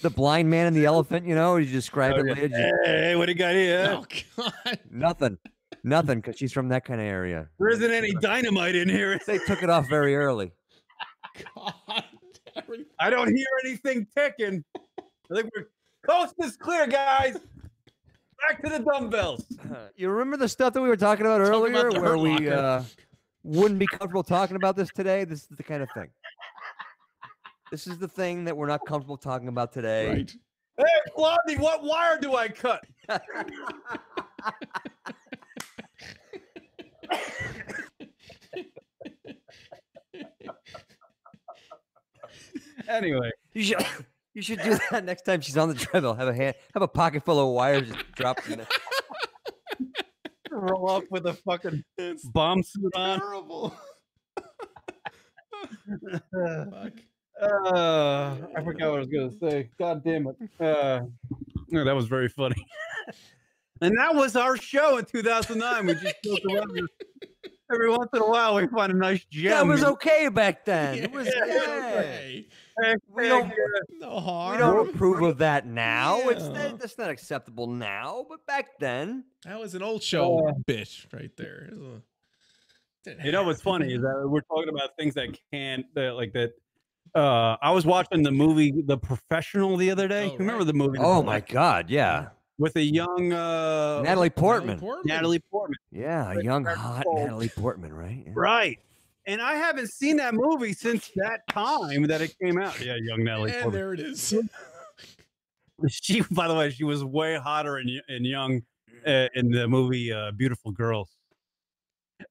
the blind man and the elephant, you describe it later. Hey, what do you got here? Oh God. Nothing, because she's from that kind of area. There isn't any dynamite in here. They took it off very early. God. I don't hear anything ticking. I think we're coast is clear, guys. Back to the dumbbells. You remember the stuff that we were talking about earlier, about where we Locker. wouldn't be comfortable talking about this today? This is the kind of thing. This is the thing that we're not comfortable talking about today. Right. Hey, Blondie, what wire do I cut? Anyway, you should do that next time she's on the treadmill. Have a pocket full of wires just dropped in there. Roll up with a fucking bomb suit on. Terrible. Fuck. I forgot what I was gonna say. God damn it. That was very funny. And that was our show in 2009. We just built around every once in a while we find a nice gem. That was okay back then. Yeah, It was okay. We don't, No harm. we don't approve of that now. Yeah. That's not acceptable now, but back then. That was an old show, bitch, right there. You know what's funny is that we're talking about things that can't like that. I was watching the movie The Professional the other day. Oh, Remember right. the movie? Oh my God, yeah. With a young Natalie Portman. Natalie Portman. Yeah, a young, hot Natalie Portman, right? Yeah. Right. And I haven't seen that movie since that time that it came out. Yeah, young Natalie And Portman. there it is. She, by the way, she was way hotter and young in the movie Beautiful Girls.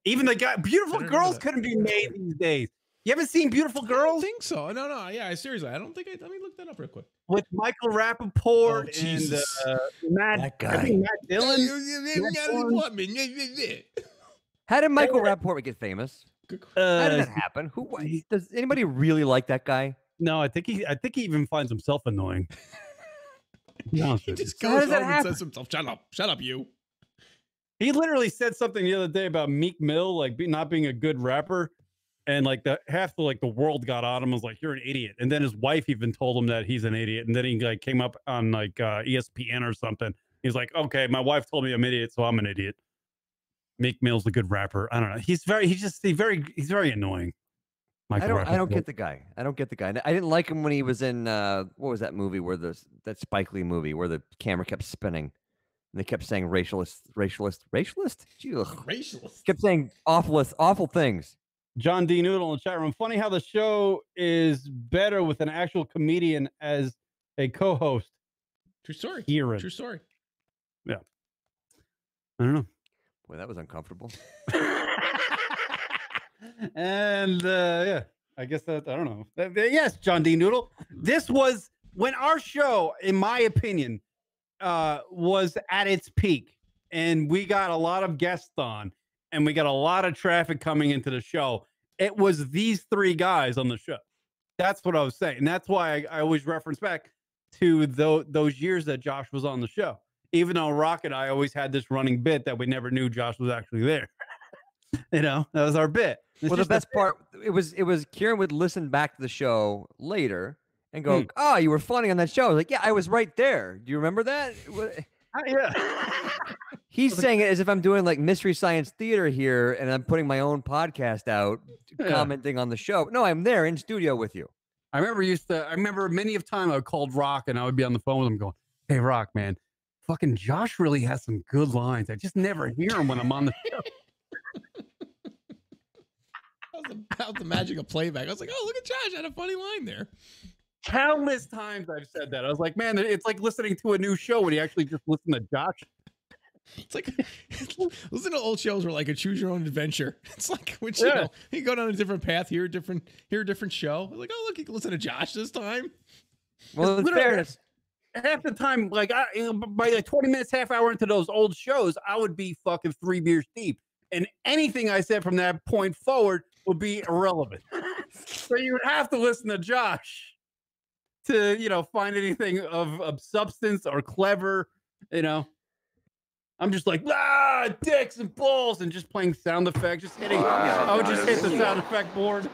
Even the guy, Beautiful Girls couldn't be made these days. You haven't seen Beautiful I Girls? don't think so. No. Yeah, seriously. I don't think let me look that up real quick. With Michael Rappaport and Jesus. Matt, That guy. I think Matt Dillon. How did Michael Rappaport get famous? How did that happen? Does anybody really like that guy? No, I think he even finds himself annoying. No, He just How goes does that home and happen? says to himself, shut up, you. he literally said something the other day about Meek Mill, like not being a good rapper, and like half the world got on him. Was like, "You're an idiot," and then his wife even told him that he's an idiot, and then he like came up on like ESPN or something. He's like, "Okay, my wife told me I'm an idiot, so I'm an idiot." Meek Mill's a good rapper. I don't know. He's very annoying. I don't get the guy. I don't get the guy. I didn't like him when he was in what was that movie where that Spike Lee movie where the camera kept spinning and they kept saying racialist. Gee, ugh. Racialist. Kept saying awful things. John D. Noodle in the chat room. Funny how the show is better with an actual comedian as a co-host. True story. Kieran. True story. Yeah. I don't know. Boy, that was uncomfortable. And yeah, I guess that I don't know. Yes, John D. Noodle. This was when our show, in my opinion, was at its peak, and we got a lot of guests on, and we got a lot of traffic coming into the show. It was these three guys on the show. That's what I was saying, and that's why I always reference back to those years that Josh was on the show. Even though Rock and I always had this running bit that we never knew Josh was actually there. You know, that was our bit. Well, the best part, it was Kieran would listen back to the show later and go, "Oh, you were funny on that show." I was like, "Yeah, I was right there. Do you remember that?" Yeah. He's saying it as if I'm doing like Mystery Science Theater here and I'm putting my own podcast out, commenting on the show. No, I'm there in studio with you. I remember many of time I called Rock and I would be on the phone with him going, "Hey, Rock, man, fucking Josh really has some good lines. I just never hear him when I'm on the show." That was the magic of playback. I was like, "Oh, look at Josh! I had a funny line there." Countless times I've said that. I was like, "Man, it's like listening to a new show when you actually just listen to Josh." It's like listen to old shows where like a choose your own adventure. It's like which you know you go down a different path, hear a different show. I was like, "Oh, look, you can listen to Josh this time." Well, in fairness, half the time, like by like 20 minutes, half hour into those old shows, I would be fucking 3 beers deep, and anything I said from that point forward would be irrelevant. So you would have to listen to Josh to, find anything of substance or clever, I'm just like, dicks and balls, and just playing sound effects, just hitting. I would just hit the sound effect board.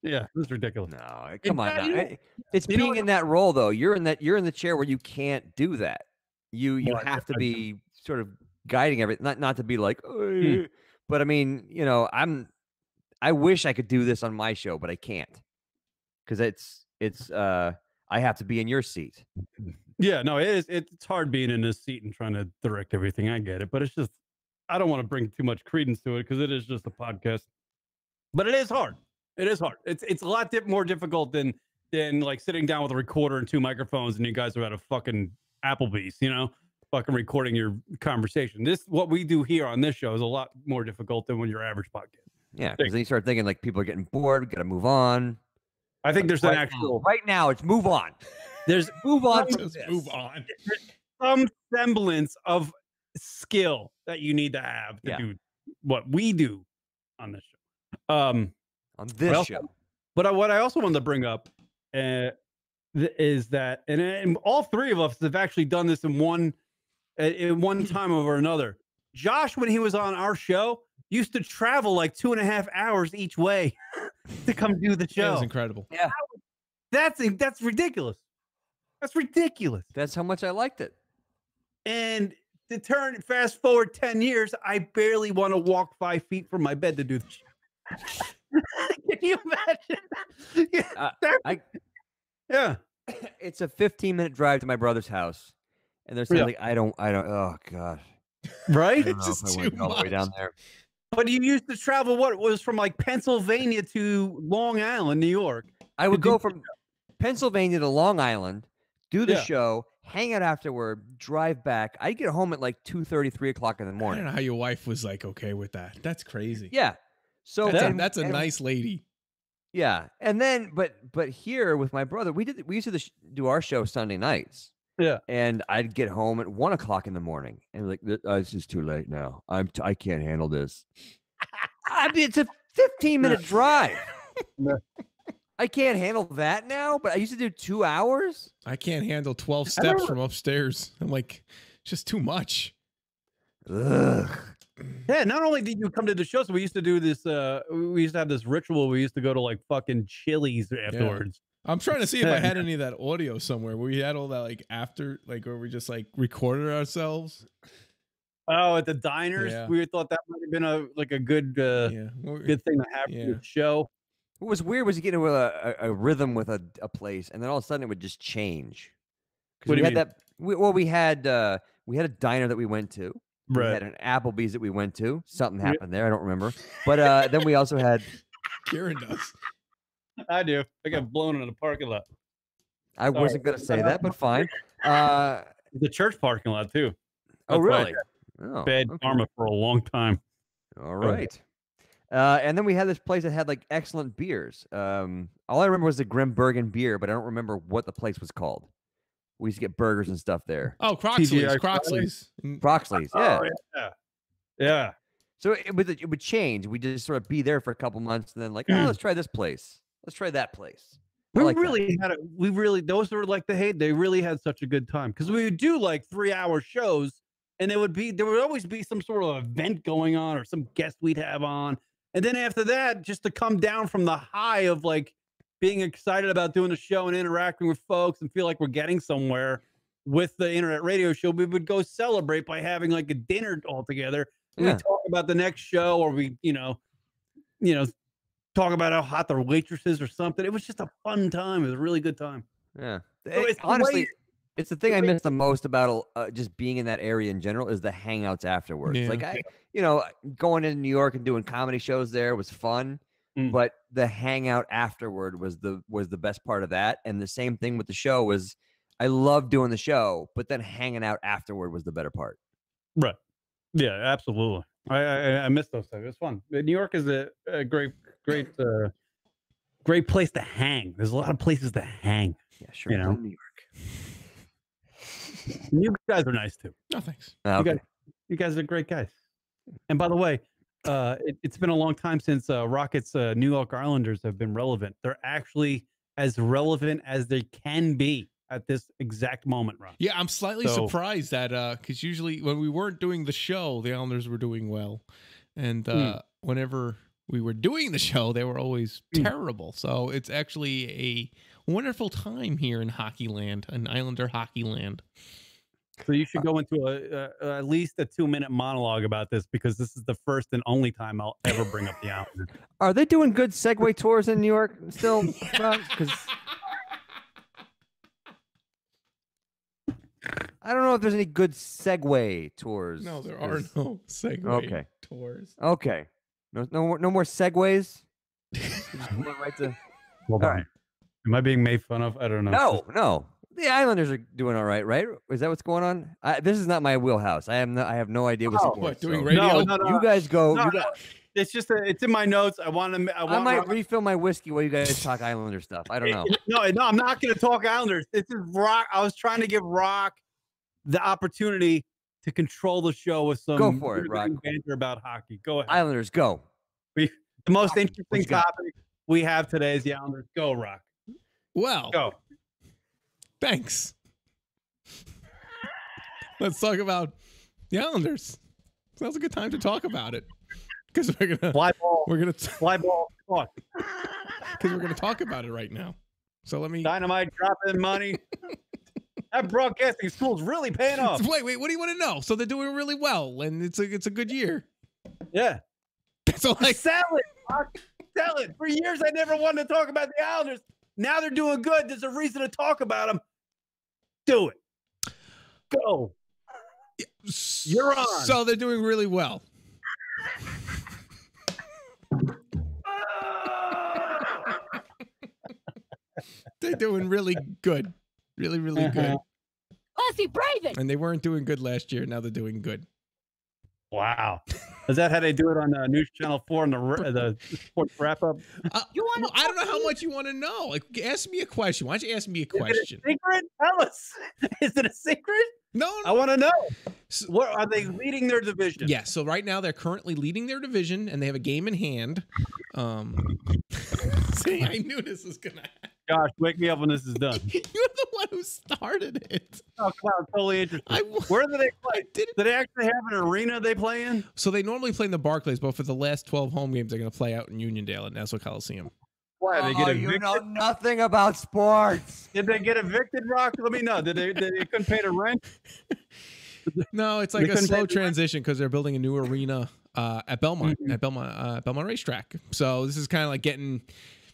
Yeah, this is ridiculous. No, come on now. It's being in that role though. You're in the chair where you can't do that. You have to be sort of guiding everything, not to be like, but I mean, I wish I could do this on my show, but I can't because it's I have to be in your seat. Yeah, no, it's hard being in this seat and trying to direct everything. I get it, but it's just I don't want to bring too much credence to it because it is just a podcast. But it is hard. It is hard. It's a lot more difficult than like sitting down with a recorder and 2 microphones and you guys are at a fucking Applebee's, fucking recording your conversation. What we do here on this show is a lot more difficult than when your average podcast. Yeah, because then you start thinking like people are getting bored, got to move on. I think there's an Right actual right now. It's move on. There's Move on. From Just this. move on. some semblance of skill that you need to have to do what we do on this show. On this also, show. But what I also wanted to bring up is that, and all three of us have actually done this in one time over another. Josh, when he was on our show, used to travel like 2.5 hours each way to come do the show. It was incredible. Yeah. That's ridiculous. That's ridiculous. That's how much I liked it. And to fast forward 10 years, I barely want to walk 5 feet from my bed to do the show. Can you imagine? Yeah. It's a 15-minute drive to my brother's house. And there's something I don't, oh, God. Right? I don't know if I want to go all the way down there. But you used to travel, what was from like Pennsylvania to Long Island, New York. I would go from Pennsylvania to Long Island, do the Yeah. show, hang out afterward, drive back. I'd get home at like 2:30, 3 o'clock in the I morning. don't know how your wife was like okay with that. That's crazy. Yeah. So that's a nice lady. Yeah. And then, but here with my brother, we used to do our show Sunday nights. Yeah. And I'd get home at 1 o'clock in the morning and like, it's just too late now. I can't handle this. I mean, it's a 15-minute drive. I can't handle that now, but I used to do 2 hours. I can't handle 12 steps from upstairs. I'm like, it's just too much. Ugh. Yeah, not only did you come to the show, so we used to do this, we used to have this ritual. We used to go to like fucking Chili's afterwards. I'm trying to see if I had any of that audio somewhere where we had all that like after, like where we just like recorded ourselves. Oh, at the diners, Yeah. we thought that might have been a good good thing to have for the show. What was weird was you get into a rhythm with a place, and then all of a sudden it would just change. What do you mean? We had a diner that we went to. Right. We had an Applebee's that we went to. Something happened there. I don't remember. But then we also had. Kieran does. I do. I got blown in the parking lot. I wasn't going to say that, but fine. The church parking lot too. Oh, That's why I really? had Oh, bad okay. karma for a long time. All right. And then we had this place that had like excellent beers. All I remember was the Grim Bergen beer, but I don't remember what the place was called. We used to get burgers and stuff there. Oh, Croxley's. TGI Croxley's. Croxley's, yeah. Oh, yeah. Yeah. So it would change. We just sort of be there for a couple months, and then like, oh, let's try this place. Let's try that place. I We like that. really had it. Those were like they really had such a good time because we would do like 3-hour shows, and there would always be some sort of event going on or some guest we'd have on, and then after that, just to come down from the high of like being excited about doing the show and interacting with folks and feel like we're getting somewhere with the internet radio show, we would go celebrate by having like a dinner all together. And Yeah. we talk about the next show, or we, talk about how hot the waitress is or something. It was just a fun time. It was a really good time. Yeah. So it's the Honestly, way- it's the thing I miss the most about just being in that area in general is the hangouts afterwards. Yeah. Like going into New York and doing comedy shows there was fun, but the hangout afterward was the best part of that. And the same thing with the show was I loved doing the show, but then hanging out afterward was the better part. Right. Yeah, absolutely. I miss those things. It was fun. New York is a great place to hang. There's a lot of places to hang. Yeah, sure. You know? New York. You guys are nice too. No, thanks. Okay. You guys are great guys. And by the way, it's been a long time since Rockets New York Islanders have been relevant. They're actually as relevant as they can be at this exact moment, Ron. Yeah, I'm slightly surprised that because usually when we weren't doing the show, the Islanders were doing well, and whenever we were doing the show, they were always terrible. So it's actually a wonderful time here in hockey land, in Islander hockey land. So you should go into at least a 2-minute monologue about this because this is the first and only time I'll ever bring up the Islanders. Are they doing good Segway tours in New York still? Because I don't know if there's any good Segway tours. No, there are no Segway tours. Okay. No more Segways? Just going right to... Hold All on. right. Am I being made fun of? I don't know. No. The Islanders are doing all right, right? Is that what's going on? This is not my wheelhouse. I have no idea what's going on. What, doing radio? No. You guys go. No, It's just it's in my notes. I might refill my whiskey while you guys talk Islander stuff. I don't know. No, I'm not going to talk Islanders. This is Rock. I was trying to give Rock the opportunity to control the show with some Go for it, Rock. banter about hockey. Go ahead. Islanders, go. The most interesting topic we have today is the Islanders. Go, Rock. Well, go. Thanks. Let's talk about the Islanders. Now's a good time to talk about it because we're gonna fly ball. We're gonna fly ball talk because we're gonna talk about it right now. So let me Dynamite dropping money. That broadcasting school's really paying off. Wait, what do you want to know? So they're doing really well, and it's a good year. Yeah. So like, sell it, Rock. Sell it. For years, I never wanted to talk about the Islanders. Now they're doing good. There's a reason to talk about them. Do it. Go. You're on. So they're doing really well. They're doing really good. Really, really good. Aussie Braven. And they weren't doing good last year. Now they're doing good. Wow. Is that how they do it on News Channel 4 and the sports wrap-up? I don't know how much you want to know. Like, ask me a question. Why don't you ask me a question? Is it a secret? Tell us. Is it a secret? No. I want to know. What are they leading their division? Yeah. So right now they're currently leading their division, and they have a game in hand. See, I knew this was gonna happen. Josh, wake me up when this is done. You're the one who started it. Oh, come on, totally interesting. Where do they play? Do they actually have an arena they play in? So they normally play in the Barclays, but for the last 12 home games, they're going to play out in Uniondale at Nassau Coliseum. Why they get evicted? You know nothing about sports. Did they get evicted, Rock? Let me know. Did they couldn't pay the rent? No, it's like a slow transition because they're building a new arena at Belmont, at Belmont Racetrack. So this is kind of like getting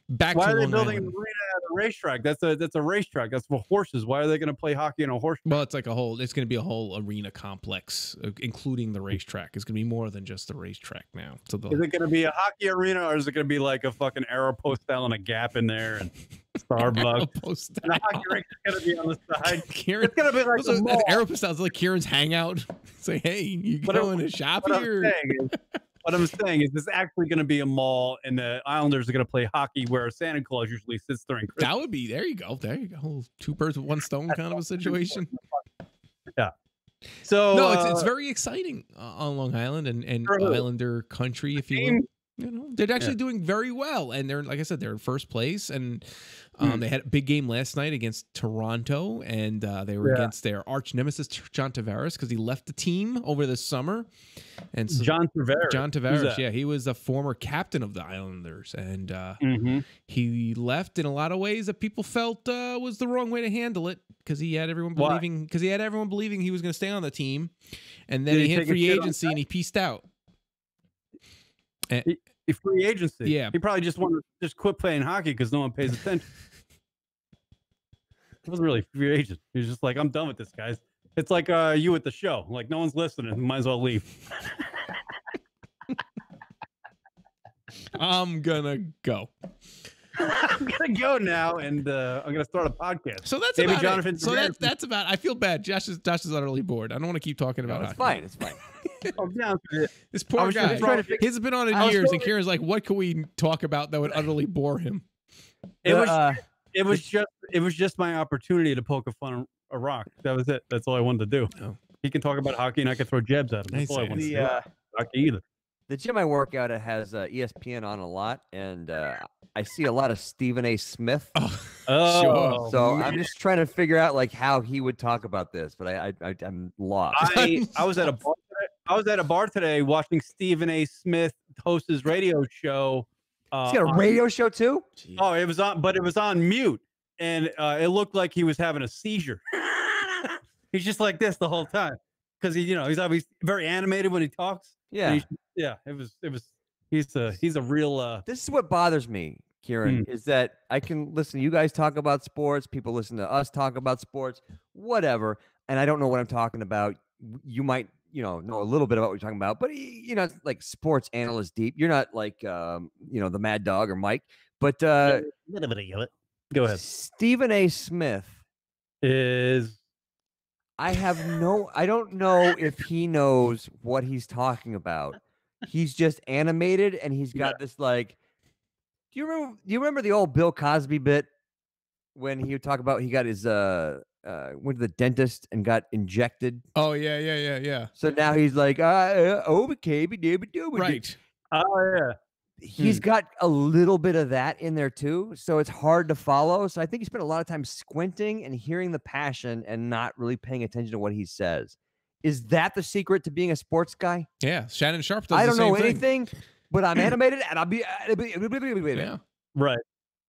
back Why to are they Long building Island. an arena at a racetrack? That's a racetrack. That's for horses. Why are they going to play hockey in a horse track? Well, it's like it's going to be a whole arena complex, including the racetrack. It's going to be more than just the racetrack now. So is it going to be a hockey arena, or is it going to be like a fucking Aeropostale and a Gap in there and Starbucks? And the hockey rink is going to be on the side. Kieran, it's going to be like a mall. Aeropostale's like Kieran's hangout. Say, hey, you going to shop here? What I'm saying is, this is actually going to be a mall, and the Islanders are going to play hockey where Santa Claus usually sits during Christmas. That would be, there you go. Two birds with one stone kind of a situation. Yeah. So no, it's very exciting on Long Island and Islander country, if you will. You know, they're actually doing very well, and they're, like I said, they're in first place, and they had a big game last night against Toronto, and they were against their arch nemesis John Tavares because he left the team over the summer. And so John Tavares, yeah, he was a former captain of the Islanders, and he left in a lot of ways that people felt was the wrong way to handle it because he had everyone believing he was going to stay on the team, and then he hit free agency and he pieced out. He free agency. Yeah. He probably just wanted to just quit playing hockey because no one pays attention. He wasn't really free agent. He was just like, I'm done with this, guys. It's like you at the show. Like, no one's listening. Might as well leave. I'm gonna go. I'm gonna go now, and I'm gonna start a podcast. So that's Maybe about Jonathan. it. So that's about. I feel bad. Josh is utterly bored. I don't want to keep talking about it. It's fine. This poor guy. He's been on in years, and Kieran's like, "What can we talk about that would utterly bore him?" It was just my opportunity to poke a fun a Rock. That was it. That's all I wanted to do. Oh. He can talk about hockey, and I can throw jabs at him. That's all I wanted to do. Hockey either. The gym I work out at has ESPN on a lot, and I see a lot of Stephen A. Smith. Sure. So I'm just trying to figure out like how he would talk about this, but I'm lost. I was at a bar today. I was at a bar today watching Stephen A. Smith host his radio show. He's got a radio show too? Jeez. Oh, it was on mute, and it looked like he was having a seizure. He's just like this the whole time because he's obviously very animated when he talks. Yeah. He's a real. This is what bothers me, Kieran, is that I can listen to you guys talk about sports. People listen to us talk about sports, whatever, and I don't know what I'm talking about. You might, know a little bit about what you're talking about, but you're not like sports analyst deep. You're not like, the Mad Dog or Mike, but a little bit of it. Go ahead. Stephen A. Smith is. I don't know if he knows what he's talking about. he's just animated, and he's got this like. Do you remember the old Bill Cosby bit when he would talk about he got his went to the dentist and got injected? Oh yeah. So now he's like, okay, Right. Oh yeah. He's got a little bit of that in there too, so it's hard to follow. So I think he spent a lot of time squinting and hearing the passion and not really paying attention to what he says. Is that the secret to being a sports guy? Yeah, Shannon Sharp does I don't the same know thing. anything, but I'm animated and I'll be. Yeah. Right.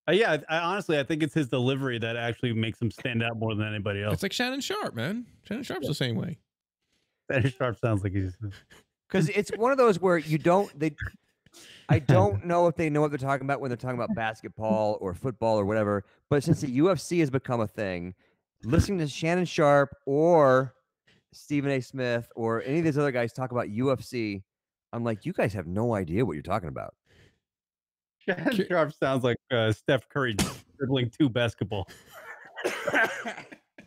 Yeah. I honestly, I think it's his delivery that actually makes him stand out more than anybody else. It's like Shannon Sharp, man. Shannon Sharp's the same way. Shannon Sharp sounds like he's because it's one of those where you don't. I don't know if they know what they're talking about when they're talking about basketball or football or whatever. But since the UFC has become a thing, listening to Shannon Sharp or Stephen A. Smith or any of these other guys talk about UFC, I'm like, you guys have no idea what you're talking about. Shannon Sharp sounds like Steph Curry dribbling 2 basketball.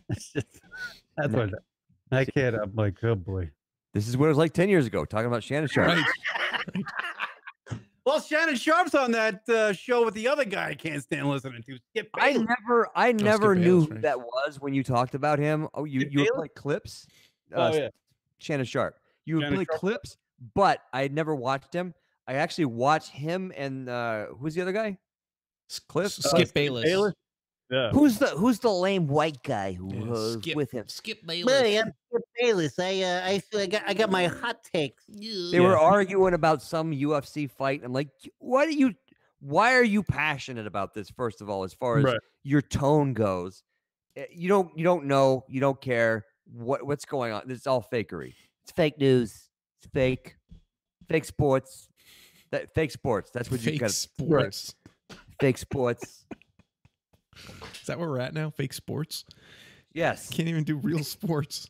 That's what I can't. I'm like, oh boy. This is what it was like 10 years ago, talking about Shannon Sharp. Right. Well, Shannon Sharp's on that show with the other guy I can't stand listening to. Skip Bayless. I never Skip knew Bayless, who right. that was when you talked about him. Oh, you would play clips. Yeah. Shannon Sharp. You would Shannon play Sharp. clips, but I had never watched him. I actually watched him and who's the other guy? Cliff? Skip Bayless. Yeah. Who's the lame white guy who was with him? Skip Bayless. I'm Skip Bayless. I got my hot takes. They were arguing about some UFC fight. I'm like, why are you passionate about this? First of all, as far as your tone goes, you don't know, you don't care what's going on. It's all fakery. It's fake news. It's fake sports. Fake sports. That's what you got. Sports. Fake sports. Is that where we're at now? Fake sports? Yes. Can't even do real sports.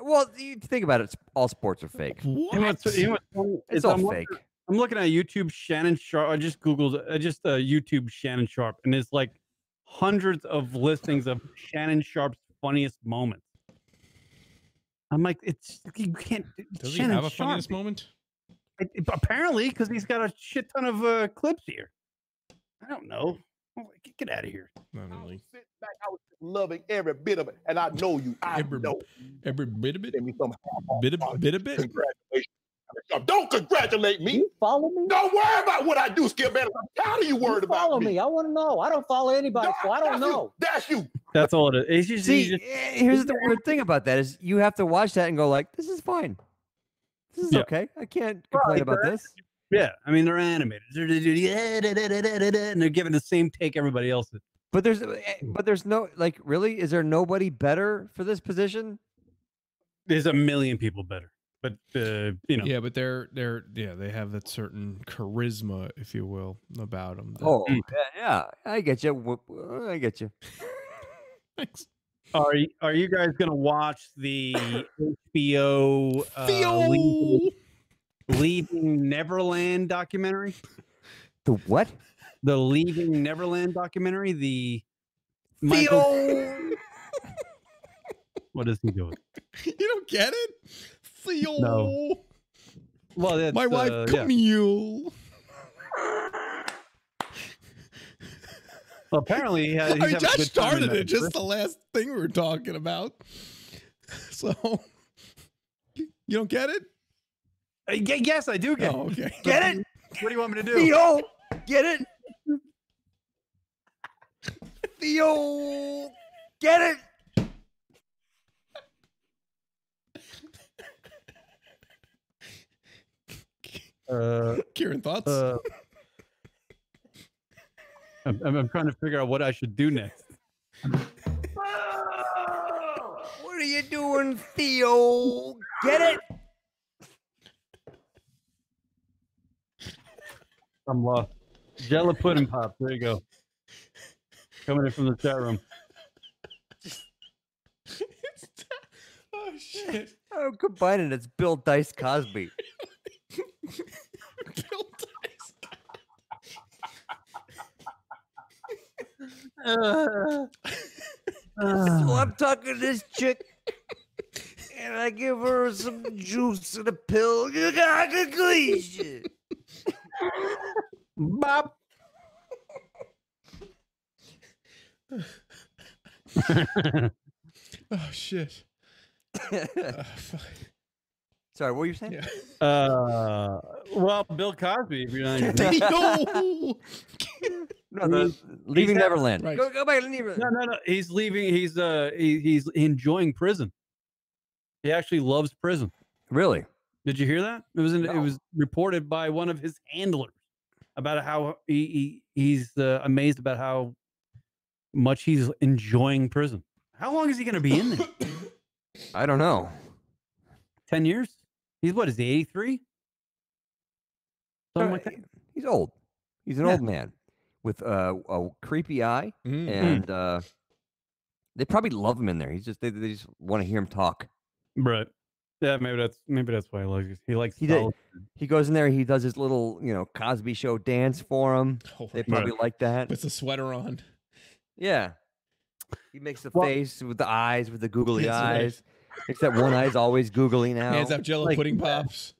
Well, you think about it. All sports are fake. What? It's all fake. I'm looking at YouTube Shannon Sharp. I just Googled YouTube Shannon Sharp, and it's like hundreds of listings of Shannon Sharp's funniest moments. I'm like, you can't. Does Shannon he have a Sharp, funniest moment? Apparently, because he's got a shit ton of clips here. I don't know. Get out of here. Not really. Sit back, I was loving every bit of it, and I know you. Every bit of it. Give me some Bit of it. Congratulations. Don't congratulate me. You follow me? Don't worry about what I do, Skip Bayless. I'm tired of you worried about Follow me. I want to know. I don't follow anybody, so I don't know. That's you. That's all it is. Here's the weird thing about that is you have to watch that and go like, this is fine. This is okay. I can't complain about this. Yeah, I mean they're animated, and they're giving the same take everybody else is. But there's no like really. Is there nobody better for this position? There's a million people better, but Yeah, but they have that certain charisma, if you will, about them. Oh yeah, I get you. I get you. Thanks. Are you guys gonna watch the HBO Leaving Neverland documentary? The what? The Leaving Neverland documentary. The Theo. What is he doing? You don't get it? Theo. No. Well, that's, my wife Camille. Well, apparently, I just started it. Just the last thing we were talking about. So you don't get it? Yes, I do get it. Okay. Get it? What do you want me to do? Theo, get it? Theo, get it? Kieran, thoughts? I'm trying to figure out what I should do next. What are you doing, Theo? Get it? I'm lost. Jello pudding pop. There you go. Coming in from the chat room. Oh shit! Oh, combining it's Bill Dice Cosby. Bill Dice. So I'm talking to this chick, and I give her some juice and a pill. Congratulations. Bop. Oh shit. Fuck. Sorry, what were you saying? Yeah. Well, Bill Cosby. If you're not Yo! No, Leaving Neverland. Right. Go back to Neverland. No. He's leaving. He's enjoying prison. He actually loves prison. Really? Did you hear that? It was No. it was reported by one of his handlers about how he's amazed about how much he's enjoying prison. How long is he going to be in there? I don't know. 10 years? He's what? Is he 83? Something like that. He's old. He's an old man with a creepy eye, and they probably love him in there. He's just they just want to hear him talk. Right. Yeah, maybe that's why he likes. He goes in there. He does his little Cosby Show dance for him. Oh, They probably like that. Puts a sweater on. Yeah. He makes the face with the eyes, with the googly eyes. Right. Except one eye's always googly now. Hands up Jello pudding pops.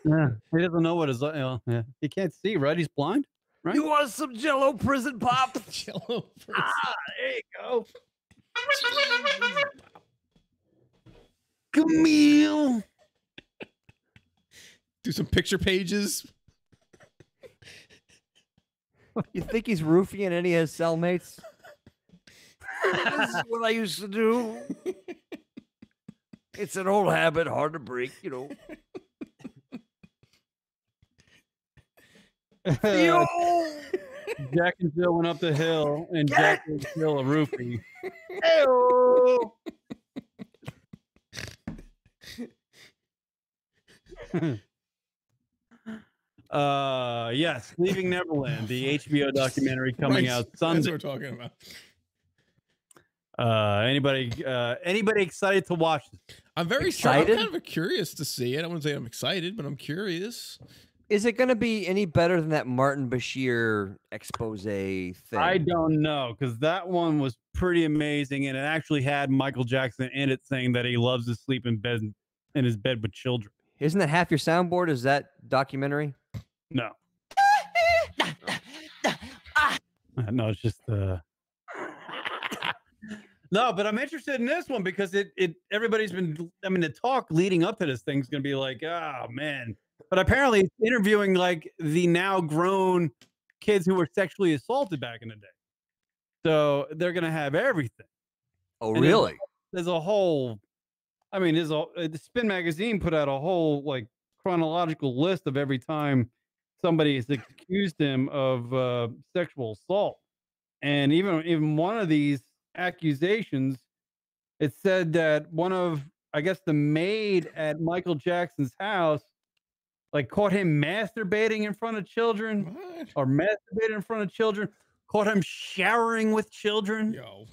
Yeah, he doesn't know what his. Yeah, he can't see. Right, he's blind. Right. You want some Jello prison pop? Jello prison. There you go. Camille. Do some picture pages. You think he's roofing any of his cellmates? This is what I used to do. It's an old habit, hard to break, Yo! Jack and Jill went up the hill, and Jack and Jill a roofie. Hey-o! Yes, Leaving Neverland, the HBO documentary coming out Sunday. That's what we're talking about. Anybody excited to watch this? I'm very Excited? I'm kind of curious to see it. I wouldn't say I'm excited, but I'm curious. Is it going to be any better than that Martin Bashir expose thing? I don't know, because that one was pretty amazing, and it actually had Michael Jackson in it saying that he loves to sleep in his bed with children. Isn't that half your soundboard? Is that documentary? No. No, it's just No, but I'm interested in this one because everybody's been, the talk leading up to this thing's going to be like, oh man. But apparently it's interviewing like the now grown kids who were sexually assaulted back in the day. So they're going to have everything. Oh, And really? There's a whole, the Spin magazine put out a whole like chronological list of every time somebody has accused him of sexual assault. And even one of these accusations, it said that one of, I guess, the maid at Michael Jackson's house like caught him masturbating in front of children. What? Or masturbating in front of children, caught him showering with children. Yo,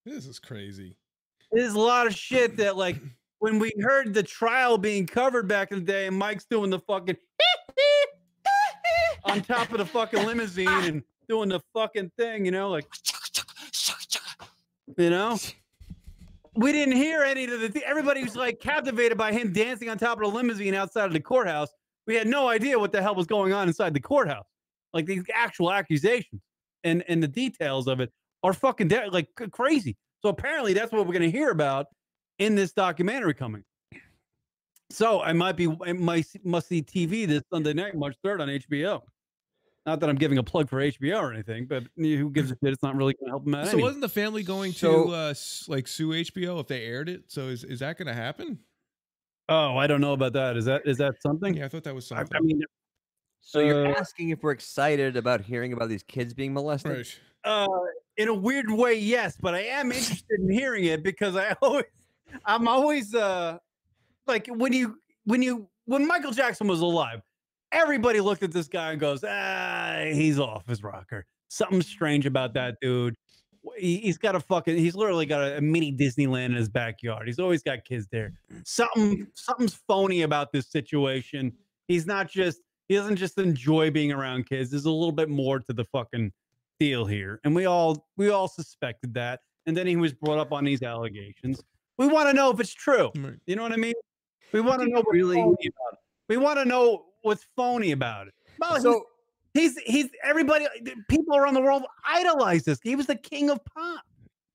this is crazy. There's a lot of shit that, like, when we heard the trial being covered back in the day and Mike's doing the fucking on top of the fucking limousine and doing the fucking thing, like, we didn't hear any of the everybody was like captivated by him dancing on top of the limousine outside of the courthouse. We had no idea what the hell was going on inside the courthouse. Like, these actual accusations and the details of it are fucking like crazy. So apparently that's what we're going to hear about in this documentary coming. So I might must see TV this Sunday night, March 3rd on HBO. Not that I'm giving a plug for HBO or anything, but who gives a shit? It's not really going to help them out. So anyway. wasn't the family going to like sue HBO if they aired it? So is that going to happen? Oh, I don't know about that. Is that something? Yeah, I thought that was something. I mean, so you're asking if we're excited about hearing about these kids being molested? Right. In a weird way, yes, but I am interested in hearing it because I'm always like when Michael Jackson was alive, everybody looked at this guy and goes, he's off his rocker. Something's strange about that dude. He's literally got a mini Disneyland in his backyard. He's always got kids there. Something's phony about this situation. He doesn't just enjoy being around kids. There's a little bit more to the fucking deal here. And we all suspected that. And then he was brought up on these allegations. We want to know if it's true. You know what I mean? We want to know what's phony about it. We want to know what's phony about it. Well, So he's everybody. People around the world idolize this. He was the king of pop.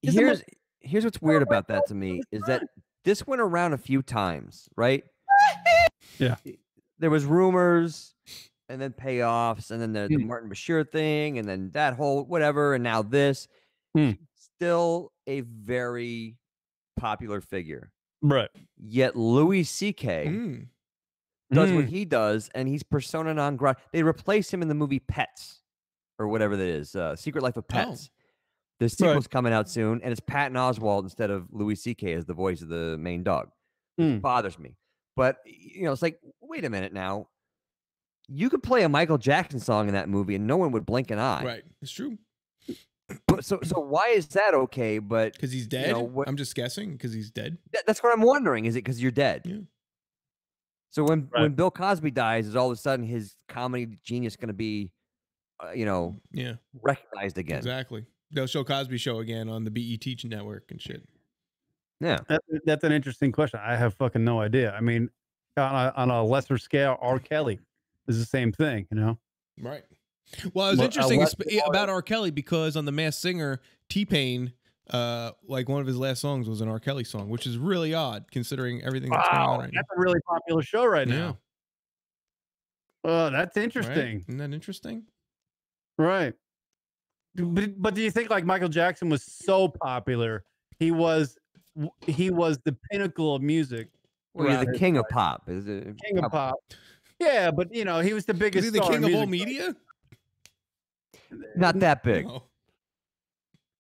Here's what's weird about that to me is that this went around a few times, right? Yeah. There was rumors and then payoffs and then the Martin Bashir thing and then that whole whatever and now this. Still a very popular figure. Right. Yet Louis C.K. does what he does and he's persona non grata. They replaced him in the movie Pets or whatever that is, Secret Life of Pets. The sequel's coming out soon, and it's Patton Oswalt instead of Louis C.K. as the voice of the main dog. It bothers me. But, it's like, wait a minute now. You could play a Michael Jackson song in that movie, and no one would blink an eye. Right. It's true. But so why is that okay? But because he's dead? I'm just guessing because he's dead. That's what I'm wondering. Is it because you're dead? Yeah. So when Bill Cosby dies, is all of a sudden his comedy genius going to be, recognized again? Exactly. They'll show Cosby Show again on the BET network and shit. Yeah, that's an interesting question. I have fucking no idea. I mean, on a lesser scale, R. Kelly is the same thing, Right. Well, it was interesting about R. Kelly because on The Masked Singer, T-Pain, like one of his last songs was an R. Kelly song, which is really odd considering everything that's going on right now. That's a really popular show right now. Oh, that's interesting. Right? Isn't that interesting? Right. But do you think like Michael Jackson was so popular, he was the pinnacle of music? Well, you're the king of pop. Is it king of pop? Yeah, but he was the biggest. Is he the king of all media? Not that big. No.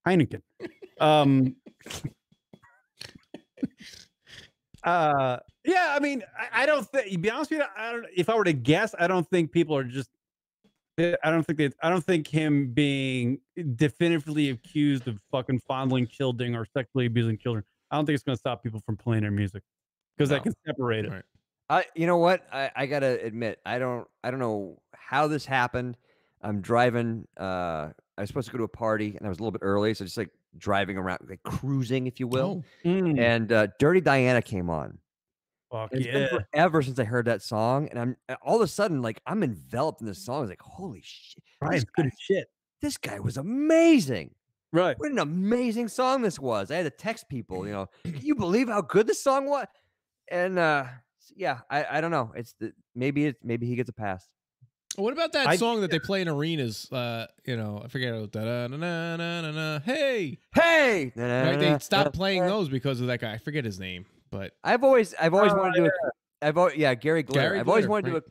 Heineken. Yeah, I mean, I don't think. To be honest with you, I don't. If I were to guess, I don't think people are just. I don't think him being definitively accused of fucking fondling children or sexually abusing children. I don't think it's going to stop people from playing their music because I can separate it. Right. You know what? I gotta admit, I don't know how this happened. I'm driving. I was supposed to go to a party, and I was a little bit early, so just like driving around, like cruising, if you will. And Dirty Diana came on. Fuck It's been forever since I heard that song, and I'm all of a sudden like I'm enveloped in this song. I was like, holy shit! Right, good as shit. This guy was amazing. Right. What an amazing song this was. I had to text people. Can you believe how good this song was? And yeah, I don't know. Maybe he gets a pass. What about that song that they play in arenas? I forget. Hey, hey! Right, they stopped playing those because of that guy. I forget his name, but I've always wanted to do Gary Glitter. I've always wanted to do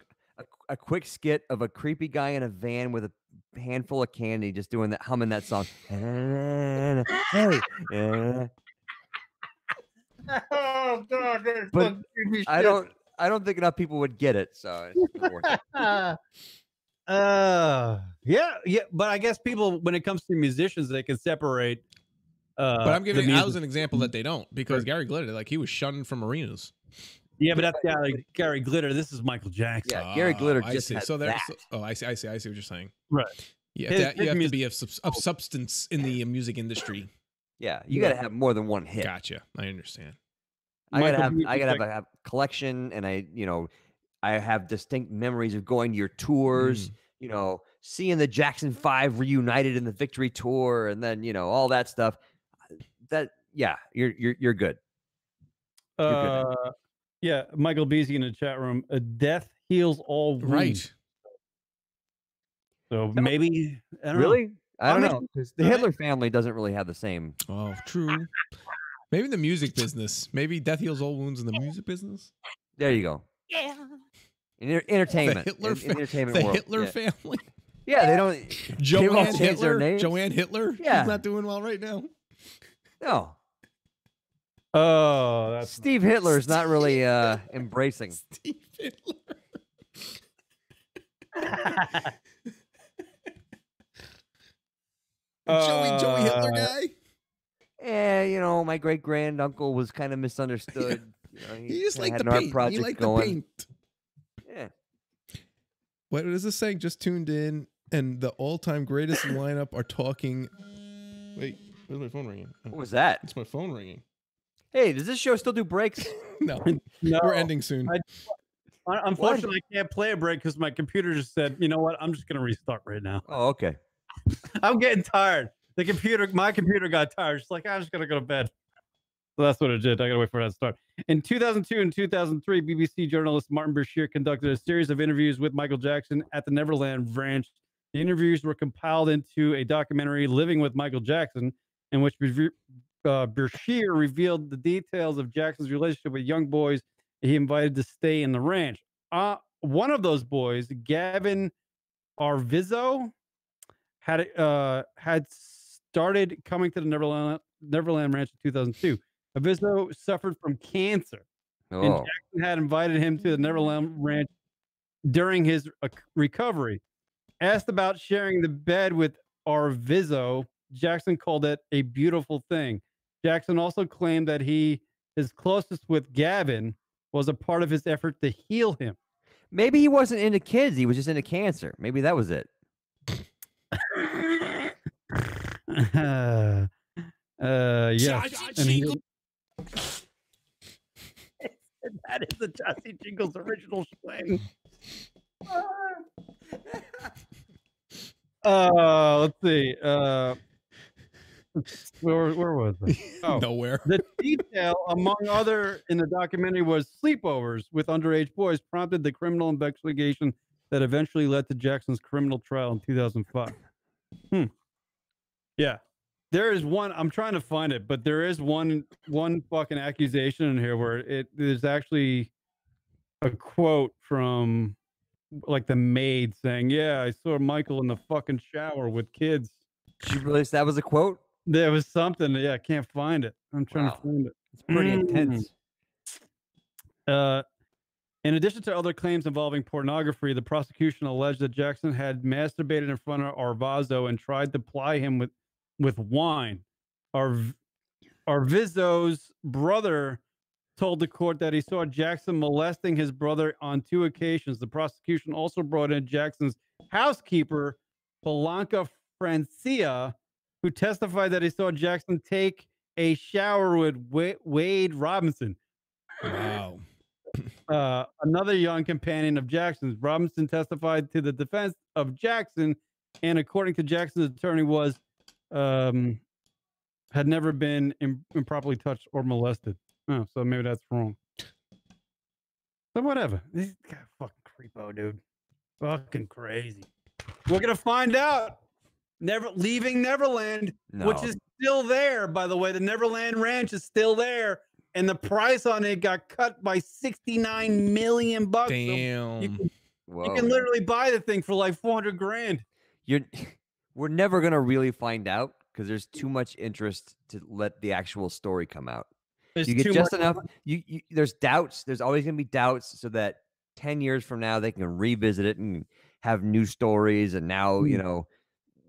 a quick skit of a creepy guy in a van with a handful of candy, just doing that, humming that song. Hey. Oh God! But I don't think enough people would get it, so it's not worth it. Yeah, but I guess people, when it comes to musicians, they can separate. But I'm giving I was an example that they don't because Gary Glitter, like he was shunned from arenas. Yeah, but that's Gary Glitter. This is Michael Jackson. Yeah, Gary Glitter just had that. I see what you're saying. Right. You have to be of substance in the music industry. Yeah, you got to have more than one hit. Gotcha. I understand. I gotta have a collection, and I have distinct memories of going to your tours. Seeing the Jackson 5 reunited in the Victory Tour, and then all that stuff. You're good. You're good. Yeah, Michael Beasy in the chat room. Death heals all wounds. Right. So maybe I don't really. know. I don't know. The Hitler family doesn't really have the same. Oh, true. Maybe the music business. Maybe death heals all wounds in the music business. There you go. Yeah. Entertainment. The Hitler, entertainment the world. Hitler family. Yeah, they don't. Joanne Hitler. Yeah, he's not doing well right now. No. Oh, that's Steve Hitler is not really embracing. Steve Hitler. Joey Hitler guy. Yeah, my great grand uncle was kind of misunderstood. He just liked the paint. He liked the paint. Yeah. What is this saying? Just tuned in, and the all-time greatest lineup are talking. Wait, where's my phone ringing? What was that? It's my phone ringing. Hey, does this show still do breaks? No, No, we're ending soon. Unfortunately, I can't play a break because my computer just said, you know what? I'm just gonna restart right now. Oh, okay. I'm getting tired. My computer got tired. It's like I'm just gonna go to bed. So that's what it did. I gotta wait for that to start. In 2002 and 2003, BBC journalist Martin Bashir conducted a series of interviews with Michael Jackson at the Neverland Ranch. The interviews were compiled into a documentary, Living with Michael Jackson, in which Bashir revealed the details of Jackson's relationship with young boys he invited to stay in the ranch. One of those boys, Gavin Arvizo, had started coming to the Neverland Ranch in 2002. Arvizo suffered from cancer, and Jackson had invited him to the Neverland Ranch during his recovery. Asked about sharing the bed with Arvizo, Jackson called it a beautiful thing. Jackson also claimed that his closest with Gavin was a part of his effort to heal him. Maybe he wasn't into kids. He was just into cancer. Maybe that was it. Yes. That is the Jossie Jingles original swing. Let's see. Where was it? Oh, nowhere. The detail, among other, in the documentary was sleepovers with underage boys prompted the criminal investigation that eventually led to Jackson's criminal trial in 2005. Yeah. There is one, I'm trying to find it, but there is one fucking accusation in here where there's actually a quote from like the maid saying, yeah, I saw Michael in the fucking shower with kids. She realized that was a quote? There was something. Yeah, I can't find it. I'm trying to find it. It's pretty intense. In addition to other claims involving pornography, the prosecution alleged that Jackson had masturbated in front of Arvizo and tried to ply him with wine. Arvizo's brother told the court that he saw Jackson molesting his brother on 2 occasions. The prosecution also brought in Jackson's housekeeper, Polanca Francia, who testified that he saw Jackson take a shower with Wade Robinson. Wow. Another young companion of Jackson's. Robinson testified to the defense of Jackson, and according to Jackson's attorney, had never been improperly touched or molested. Oh, so maybe that's wrong. So whatever. This guy fucking creepo, dude. Fucking crazy. We're gonna find out. Leaving Neverland, which is still there, by the way. The Neverland Ranch is still there, and the price on it got cut by $69 million. Damn. So you can literally buy the thing for like $400,000. We're never gonna really find out because there's too much interest to let the actual story come out. You get just enough. There's doubts. There's always gonna be doubts, so that 10 years from now they can revisit it and have new stories. And now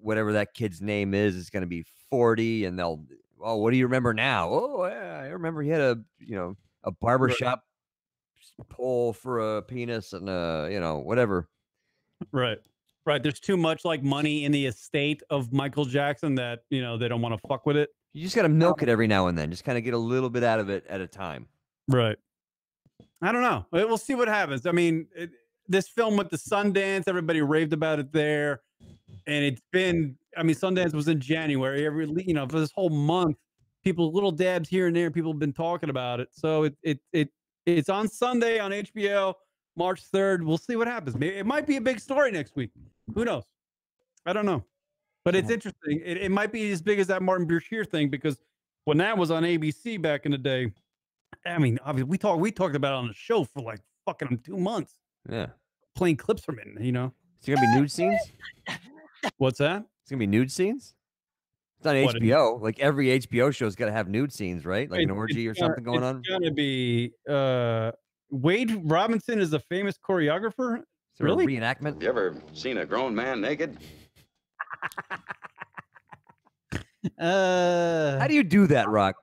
whatever that kid's name is going to be 40, and they'll, oh, what do you remember now? Oh, yeah, I remember he had a barbershop pole for a penis and whatever. Right. There's too much like money in the estate of Michael Jackson that, they don't want to fuck with it. You just got to milk it every now and then. Just kind of get a little bit out of it at a time. Right. I don't know. We'll see what happens. I mean, this film with the Sundance, everybody raved about it there. And it's been, Sundance was in January. For this whole month, little dabs here and there, people have been talking about it. So it's on Sunday on HBO, March 3rd. We'll see what happens. Maybe it might be a big story next week. Who knows? I don't know. But it's interesting. It might be as big as that Martin Bashir thing, because when that was on ABC back in the day, obviously we talked about it on the show for like fucking 2 months. Yeah. Playing clips from it, It's going to be nude scenes? What's that? It's going to be nude scenes? It's on HBO. Like every HBO show's got to have nude scenes, right? Like an orgy or something going on? It's going to be Wade Robinson is a famous choreographer. Really? Reenactment? You ever seen a grown man naked? How do you do that, Rock?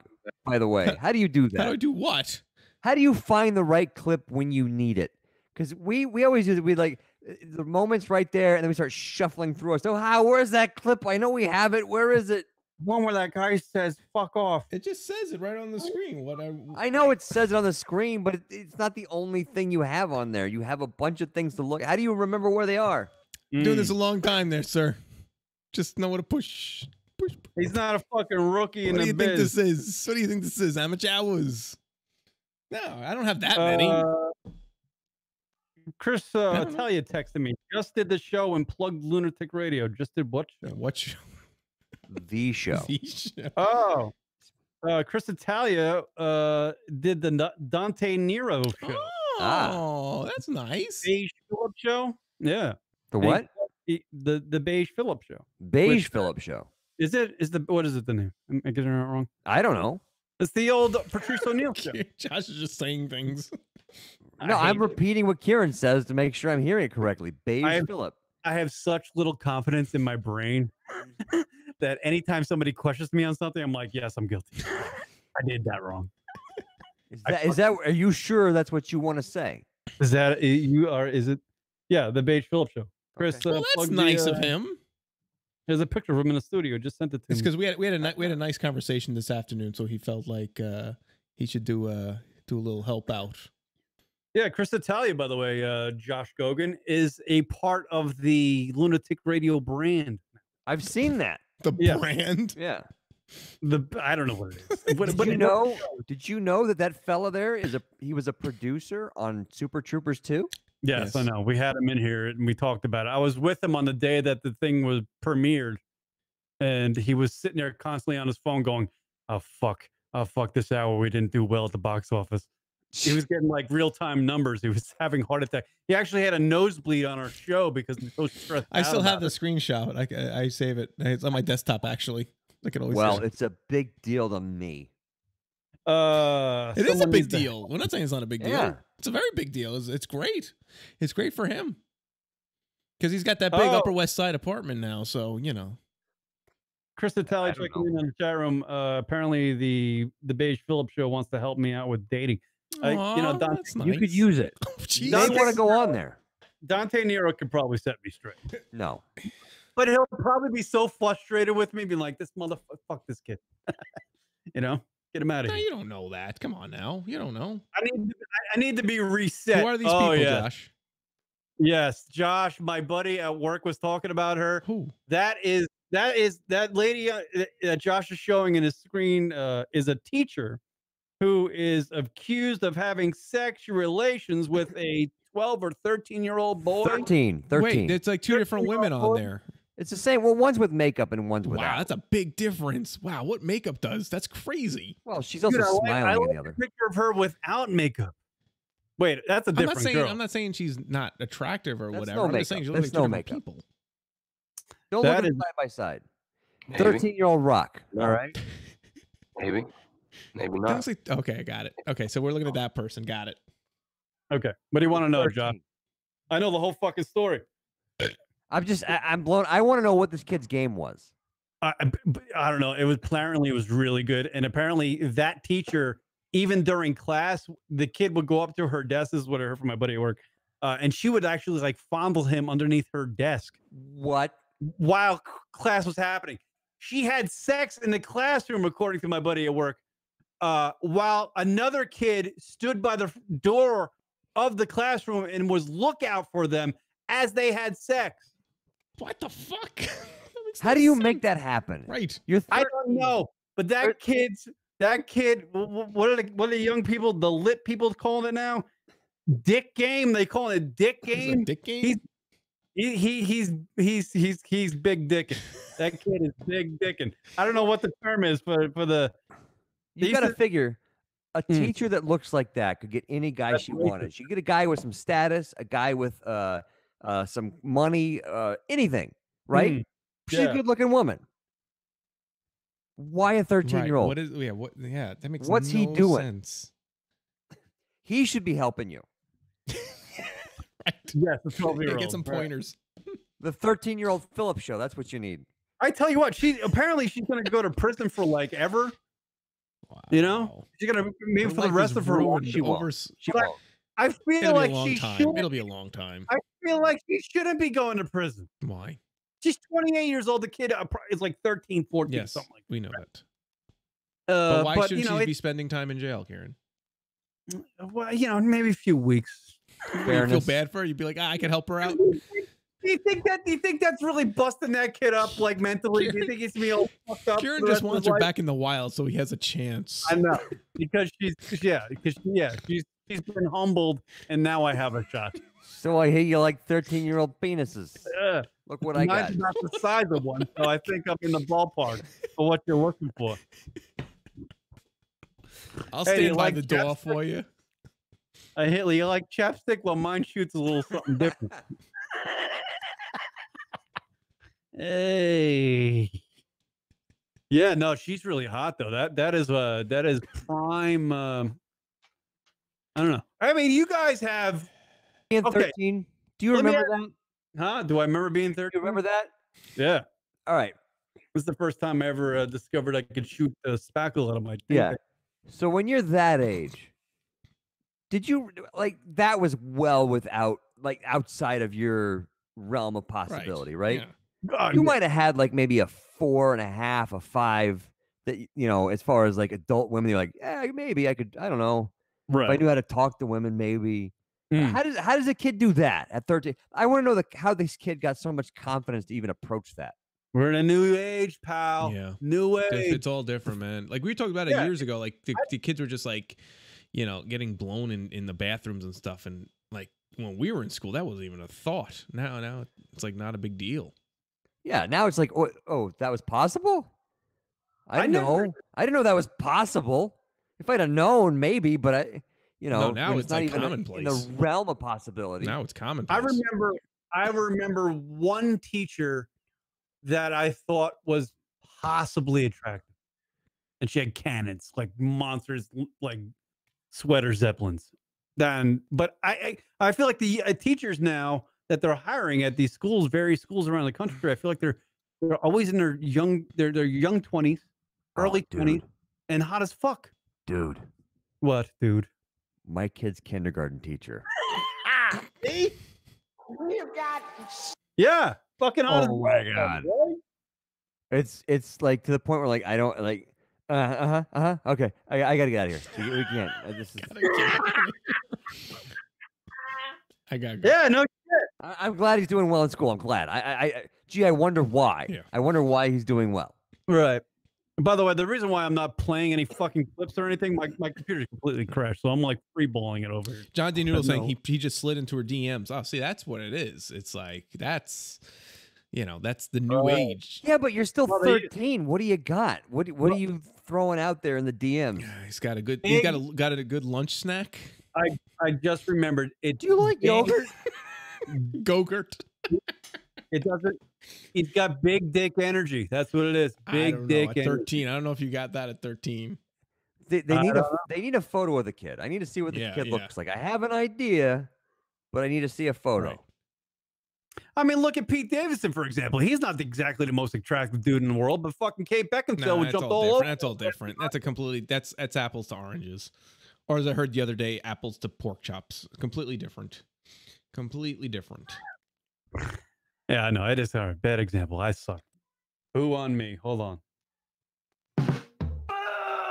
By the way, how do you do that? How do I do what? How do you find the right clip when you need it? Because we always do. We like the moment's right there, and then we start shuffling through it. So where's that clip? I know we have it. Where is it? one where that guy says "fuck off." It just says it right on the screen. What I know it says it on the screen, but it's not the only thing you have on there. You have a bunch of things to look. How do you remember where they are? Doing this a long time there, sir. Just know what to push. He's not a fucking rookie in the biz. What do you think this is? What do you think this is? Amateur hours? No, I don't have that many. Chris Italia texted me. Just did the show and plugged Lunatic Radio. Just did what show? What show? The show. The show. Oh. Chris Italia did the Dante Nero show. Oh, that's nice. Beige Phillip show? Yeah. The what? The Beige Phillip show. Beige Phillip show. What is it the name? Am I getting it wrong? I don't know. It's the old Patrice O'Neill show. Josh is just saying things. No, I'm repeating what Kieran says to make sure I'm hearing it correctly. Beige Phillip. I have such little confidence in my brain that anytime somebody questions me on something, I'm like, yes, I'm guilty. I did that wrong. Are you sure that's what you want to say? Is it? Yeah, the Beige Phillip show. Chris, well, that's nice of him. There's a picture of him in the studio. Just sent it to It's him. because we had a nice conversation this afternoon, so he felt like he should do a little help out. Yeah, Chris Italia, by the way, Josh Gogan is a part of the Lunatic Radio brand. I've seen that. The brand? Yeah. I don't know what it is. Did you know that fella there he was a producer on Super Troopers 2? Yes, I know. We had him in here and we talked about it. I was with him on the day that the thing was premiered, and he was sitting there constantly on his phone going, oh fuck this hour. We didn't do well at the box office. He was getting like real-time numbers. He was having heart attack. He actually had a nosebleed on our show because he was so stressed I still out have about the it. screenshot. I save it. It's on my desktop actually. I can always. Well, say. it's a big deal to me. It is a big deal. We're not saying it's not a big deal. Yeah. It's a very big deal. It's great. It's great for him because he's got that big Upper West Side apartment now. So you know. Chris Italia checking in on the chat room. Apparently, the Beige Phillip show wants to help me out with dating. Dante, that's nice. You could use it. You want to go on there. Dante Nero could probably set me straight. No. But he'll probably be so frustrated with me, being like, this motherfucker, fuck this kid. Get him out of No, here. you don't know that. Come on now. You don't know. I need to be reset. Who are these people, Josh? Yes, Josh, my buddy at work was talking about her. Who? That lady that Josh is showing in his screen is a teacher who is accused of having sexual relations with a 12 or 13-year-old boy. 13. Wait, it's like two different women on there. It's the same. Well, one's with makeup and one's without. Wow, that's a big difference. Wow, what makeup does? That's crazy. Well, she's also smiling I in like the other. picture of her without makeup. Wait, that's a different girl. I'm not saying she's not attractive or That's whatever. no I'm just saying she looks like two different people. Don't look at them side by side. 13-year-old rock. All right. Maybe not. Honestly, okay, I got it. Okay, so we're looking at that person. Got it. Okay, what do you want to know, John? I know the whole fucking story. I'm blown. I want to know what this kid's game was. I don't know. Apparently it was really good, and apparently that teacher, even during class, the kid would go up to her desk. This is what I heard from my buddy at work, and she would actually like fondle him underneath her desk. What? While class was happening, she had sex in the classroom, according to my buddy at work. While another kid stood by the door of the classroom and was lookout for them as they had sex. What the fuck? How do you make that happen? Right. I don't know, but that kid, what are the young people, the lit people calling it now? Dick game. They call it dick game. Dick game. He's big dicking. That kid is big dicking. I don't know what the term is for the. You got to figure a teacher that looks like that could get any guy she wanted. She could get a guy with some status, a guy with some money, anything, right? She's a good-looking woman. Why a 13-year-old? What is? Yeah, that makes. What's no he doing? Sense. He should be helping you. Yes, the 12-year-old. Get some pointers. The 13-year-old Phillip show. That's what you need. I tell you what, she's going to go to prison for like ever. Wow. You know, she's going to maybe for the rest of her life. She won't. I feel like It'll be a long she time. shouldn't. It'll be a long time. I feel like she shouldn't be going to prison. Why? She's 28 years old. The kid is like 13, 14, Yes, something like we know that. that. But why shouldn't you know, she be spending time in jail, Karen? well, you know, maybe a few weeks. You feel bad for her? You'd be like, I can help her out. Do you think that's really busting that kid up like mentally? Do you think he's gonna be all fucked up? Kieran just wants her back in the wild so he has a chance. I know because she's been humbled and now I have a shot. So I hear you like 13-year-old penises. Look what I got. Mine's not the size of one, so I think I'm in the ballpark for what you're looking for. I'll stand by the door for you. I hit you like chapstick. Well, mine shoots a little something different. Hey. Yeah, no, she's really hot though. That is prime. I don't know. I mean, you guys have being 13. Do you remember that? Huh? Do I remember being 13? You remember that? Yeah. All right. It was the first time I ever discovered I could shoot a spackle out of my dick. Yeah. So when you're that age, did you like that was well without like outside of your realm of possibility, right? Yeah. God, you might have had like maybe a 4.5, a 5 that you know, as far as like adult women, you're like, yeah, maybe I could, I don't know. Right. If I knew how to talk to women, maybe. How does a kid do that at 13? I want to know how this kid got so much confidence to even approach that. We're in a new age, pal. Yeah. New age. It's all different, man. Like we talked about it years ago. Like the kids were just like, you know, getting blown in the bathrooms and stuff. And like when we were in school, that wasn't even a thought. Now it's like not a big deal. Yeah, now it's like, oh, that was possible? I didn't know that was possible. If I'd have known, maybe, but now it's not like even commonplace. in the realm of possibility. Now it's commonplace. I remember one teacher that I thought was possibly attractive, and she had cannons, like monsters, like sweater zeppelins. But I feel like the teachers now that they're hiring at these schools, various schools around the country, I feel like they're always in their young 20s, early 20s, and hot as fuck. Dude. What, dude? My kid's kindergarten teacher. See? We've got. Yeah, fucking hot. Oh my god. It's like to the point where like I don't like. Okay, I gotta get out of here. We can't. This is. I got. Yeah, no shit. I'm glad he's doing well in school. I'm glad. I wonder why. Yeah. I wonder why he's doing well. Right. By the way, the reason why I'm not playing any fucking clips or anything, my computer's completely crashed, so I'm like free-balling it over here. John D. Noodle saying he just slid into her DMs. Oh, see, that's what it is. It's like that's the new age. Yeah, but you're still 13. What do you got? What are you throwing out there in the DMs? He's got a good good lunch snack. I just remembered it. Do you like yogurt? Gogurt. It doesn't. He's got big dick energy. That's what it is. Big dick at 13. I don't know if you got that at 13. They need a photo of the kid. I need to see what the kid looks like. I have an idea, but I need to see a photo. Right. I mean, look at Pete Davidson, for example. He's not exactly the most attractive dude in the world, but fucking Kate Beckinsale would jump all over. That's all different. That's a completely that's apples to oranges. Or as I heard the other day, apples to pork chops. Completely different. Completely different. Yeah, I know. It is a bad example. I suck. Who on me? Hold on. Yeah,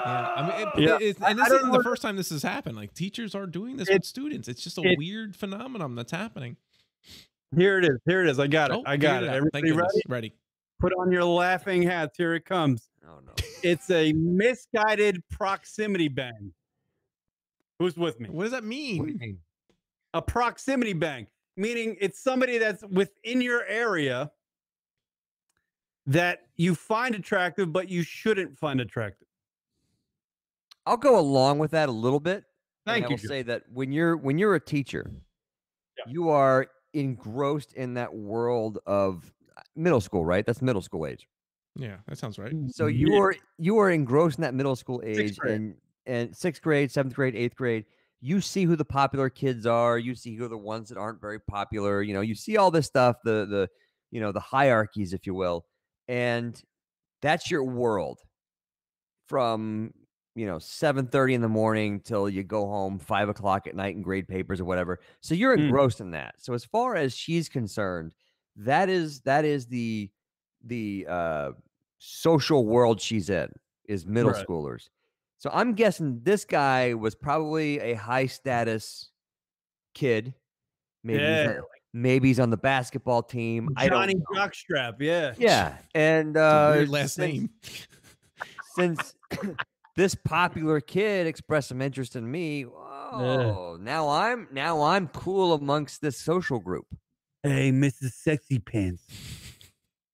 I mean, and this isn't the first time this has happened. Like teachers are doing this with students. It's just a weird phenomenon that's happening. Here it is. Here it is. I got it. I got it. Everybody ready? Ready. Put on your laughing hats. Here it comes. Oh no! It's a misguided proximity bang. Who's with me? What does that mean? What do you mean? A proximity bang, meaning it's somebody that's within your area that you find attractive, but you shouldn't find attractive. I'll go along with that a little bit. Thank you. I will say that when you're a teacher, you are engrossed in that world of middle school, right? That's middle school age. Yeah, that sounds right. So you are engrossed in that middle school age, and 6th grade, 7th grade, 8th grade. You see who the popular kids are. You see who are the ones that aren't very popular. You know, you see all this stuff, the hierarchies, if you will, and that's your world from 7:30 in the morning till you go home 5 o'clock at night and grade papers or whatever. So you're engrossed in that. So as far as she's concerned, that is the social world she's in, is middle Right. schoolers. So I'm guessing this guy was probably a high status kid. Maybe he's on the basketball team. I don't Johnny know. Jockstrap, yeah. Yeah, and weird last name. Since this popular kid expressed some interest in me, now I'm cool amongst this social group. Hey, Mrs. Sexy Pants.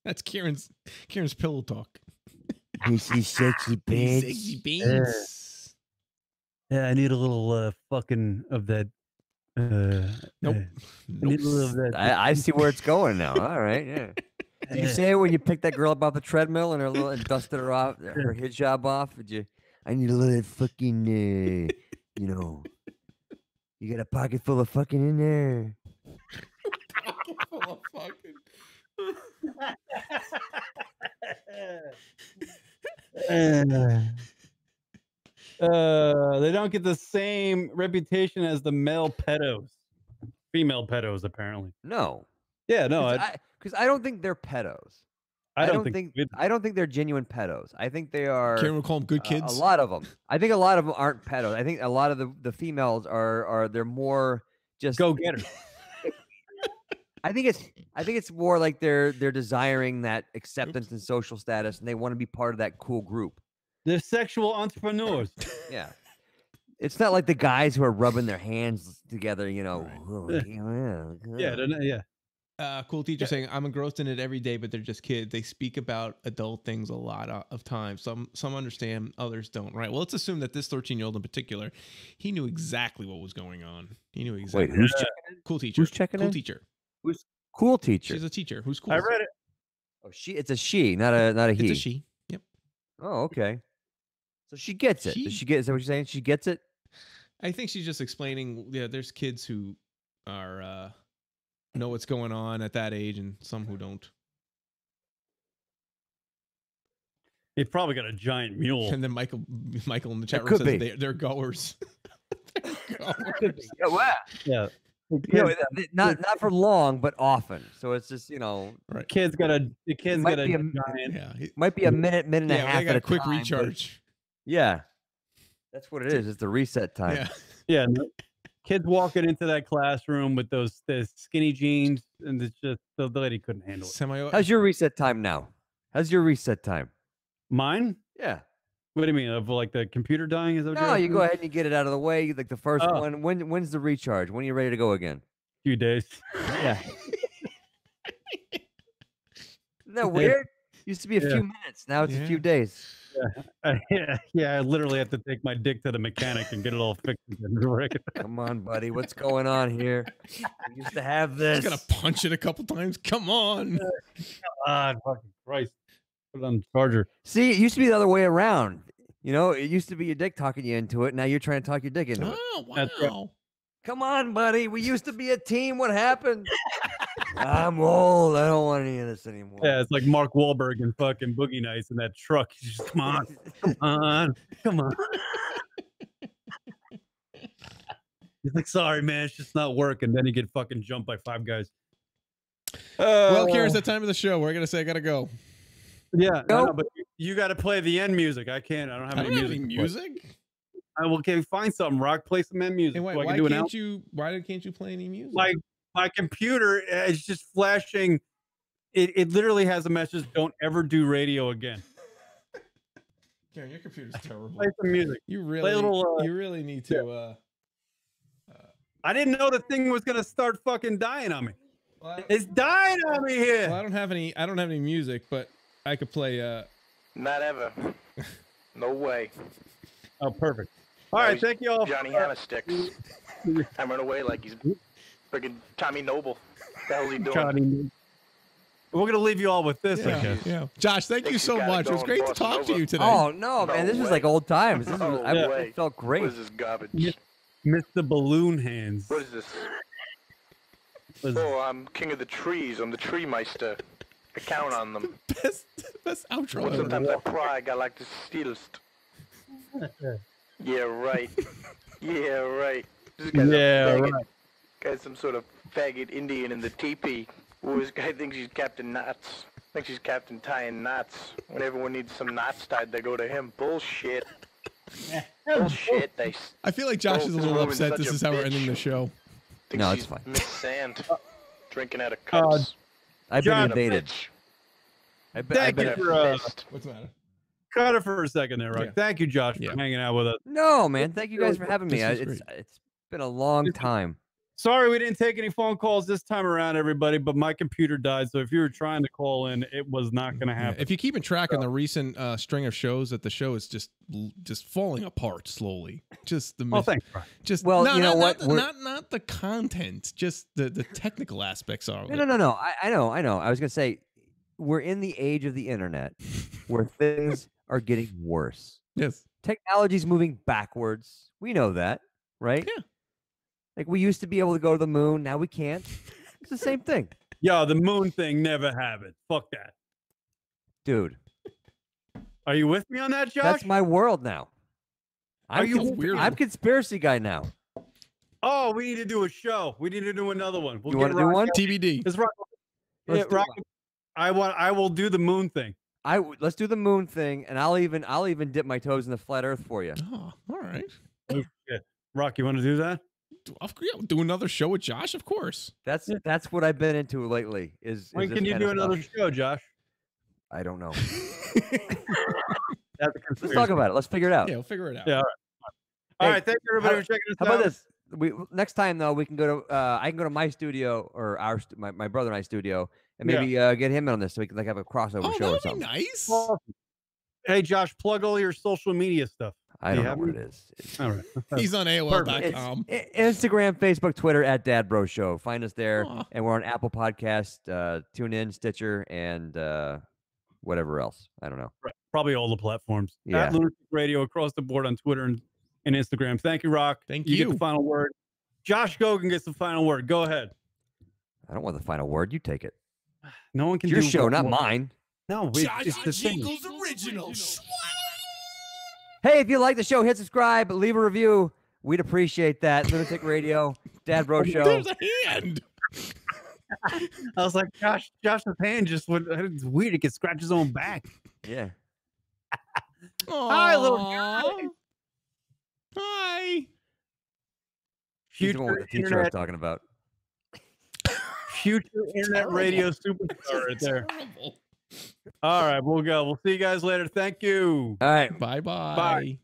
That's Kieran's pillow talk. Mrs. Sexy Pants. Sexy Pants. Yeah, I need a little fucking of that. Nope. I need a little of that. I see where it's going now. All right, yeah. Did you say it when you picked that girl up off the treadmill and and dusted her off, her hijab off? Did you? I need a little fucking, you got a pocket full of fucking in there. Pocket full of fucking. They don't get the same reputation as the male pedos. Female pedos, apparently. No. Yeah, no. Because I don't think they're pedos. I don't think they're genuine pedos. I think they are. Karen would call them good kids. A lot of them. I think a lot of them aren't pedos. I think a lot of the females are they're more just go getters. I think it's more like they're desiring that acceptance and social status, and they want to be part of that cool group. They're sexual entrepreneurs. Yeah. It's not like the guys who are rubbing their hands together, you know. Yeah. Cool teacher saying, I'm engrossed in it every day, but they're just kids. They speak about adult things a lot of times. Some understand, others don't. Right. Well, let's assume that this 13-year-old in particular, he knew exactly what was going on. He knew exactly. Wait, who's checking in? Cool teacher. Who's checking cool in? Teacher. Who's cool teacher? She's a teacher. Who's cool? I read it. Oh, it's a she, not a he. It's a she. Yep. Oh, okay. So she gets it. Does she get? Is that what you're saying? She gets it. I think she's just explaining. Yeah, there's kids who are know what's going on at that age, and some who don't. He's probably got a giant mule. And then Michael in the chat room says they're goers. Yeah. Not for long, but often. So it's just right. Kid's got a giant. Might be a minute and a half. They got at a quick time, recharge. Yeah, that's what it is. It's the reset time. Yeah. Kids walking into that classroom with the skinny jeans, and it's just the lady couldn't handle it. How's your reset time now? How's your reset time? Mine? Yeah. What do you mean? Of like the computer dying? Is that No, you go ahead and you get it out of the way. Like the first one. When's the recharge? When are you ready to go again? Few days. Yeah. Isn't that weird? Used to be a few minutes. Now it's a few days. Yeah. I literally have to take my dick to the mechanic and get it all fixed again. Come on, buddy. What's going on here? I used to have this. He's gonna punch it a couple times. Come on. God, fucking Christ. Put it on the charger. See, it used to be the other way around. It used to be your dick talking you into it. Now you're trying to talk your dick into it. Oh, wow. Come on, buddy. We used to be a team. What happened? I'm old. I don't want any of this anymore. Yeah, it's like Mark Wahlberg and fucking Boogie Nights in that truck. He's just, come on. He's like, sorry, man, it's just not working. Then he get fucking jumped by 5 guys. Well, Kieran's the time of the show. We're gonna say I gotta go. Yeah, no, but you got to play the end music. I can't. I don't have any music. I will find something. Rock, play some end music. Hey, why can't you play any music? Like my computer is just flashing. It literally has a message: "Don't ever do radio again." Karen, your computer's terrible. Play some music. You really need to. I didn't know the thing was gonna start fucking dying on me. It's dying on me here. Well, I don't have any music, but I could play. Not ever. No way. Oh, perfect. All right, thank you all. Johnny Hanna sticks. I run away like he's freaking Tommy Noble. What the hell's he doing? We're going to leave you all with this, I guess. Yeah. Josh, thank you so much. It was great to talk to you today. Oh, no, man. This was like old times. I felt great. What is this garbage? Mr. Balloon Hands. What is this? Oh, I'm king of the trees. I'm the tree meister. I count on them. Best outro. But sometimes I pride. I like to steal. Yeah, right. Yeah, right. This guy's a faggot. Guy's some sort of faggot Indian in the teepee. Well, this guy thinks he's Captain Knots. Thinks he's Captain Tying Knots. When everyone needs some knots tied, they go to him. Bullshit. Bullshit. I feel like Josh is a little Roman's upset. such This a is how we're bitch. ending the show. Thinks No, she's it's fine. Miss Sand. Drinking out of cups. I've been John, invaded. Thank you for What's the matter? cut it for a second there, Rock. Yeah. Thank you, Josh, for hanging out with us. No, man. Thank you guys for having me. This is It's been a long time. Sorry we didn't take any phone calls this time around, everybody, but my computer died. So if you were trying to call in, it was not going to happen. If you're keeping track on the recent string of shows, that the show is just falling apart slowly. Just the thanks, Brian. just Well, no, you know not, what? Not the content, just the technical aspects of it. No. I know. I was going to say, we're in the age of the internet where things are getting worse. Yes. Technology's moving backwards. We know that, right? Yeah. Like we used to be able to go to the moon. Now we can't. It's the same thing. Yeah, the moon thing, never have it. Fuck that. Dude. Are you with me on that, Josh? That's my world now. Are you weird? I'm conspiracy guy now. Oh, we need to do a show. We need to do another one. We'll You get want to do Rock one? out. TBD. It's Rock. Let's Yeah, do Rock. one. I will do the moon thing. Let's do the moon thing, and I'll even dip my toes in the flat Earth for you. Oh, all right. Oh, shit. Rock, you want to do that? Do another show with Josh, of course. That's what I've been into lately. When can you do another show, Josh? I don't know. Let's Let's talk about it. Let's figure it out. Yeah, we'll figure it out. Yeah. All right. Thank you, everybody, for checking us How out. about this? Next time though, we can go to I can go to my studio or my brother and I studio and maybe get him on this so we can have a crossover show or something. Nice. Hey, Josh, plug all your social media stuff. I don't know what it is. All right. He's on AOL.com. Instagram, Facebook, Twitter at Dad Bro Show. Find us there, and we're on Apple Podcast, TuneIn, Stitcher, and whatever else. I don't know. Right. Probably all the platforms. Yeah. At Lunatic Radio across the board on Twitter and Instagram. Thank you, Rock. Thank You you. get the final word. Josh Gogan gets the final word. Go ahead. I don't want the final word. You take it. No one can It's your do show, one not word. mine. No, it's the same. Originals. Hey, if you like the show, hit subscribe, leave a review. We'd appreciate that. Lunatic Radio, Dad Bro Show. There's a hand. I was like, Josh's hand just went. It's weird. He can scratch his own back. Yeah. Hi, little guy. Hi. He's the one with the teacher I was talking about. Future internet radio superstar right there. All right, we'll go. We'll see you guys later. Thank you. All right. Bye-bye. Bye.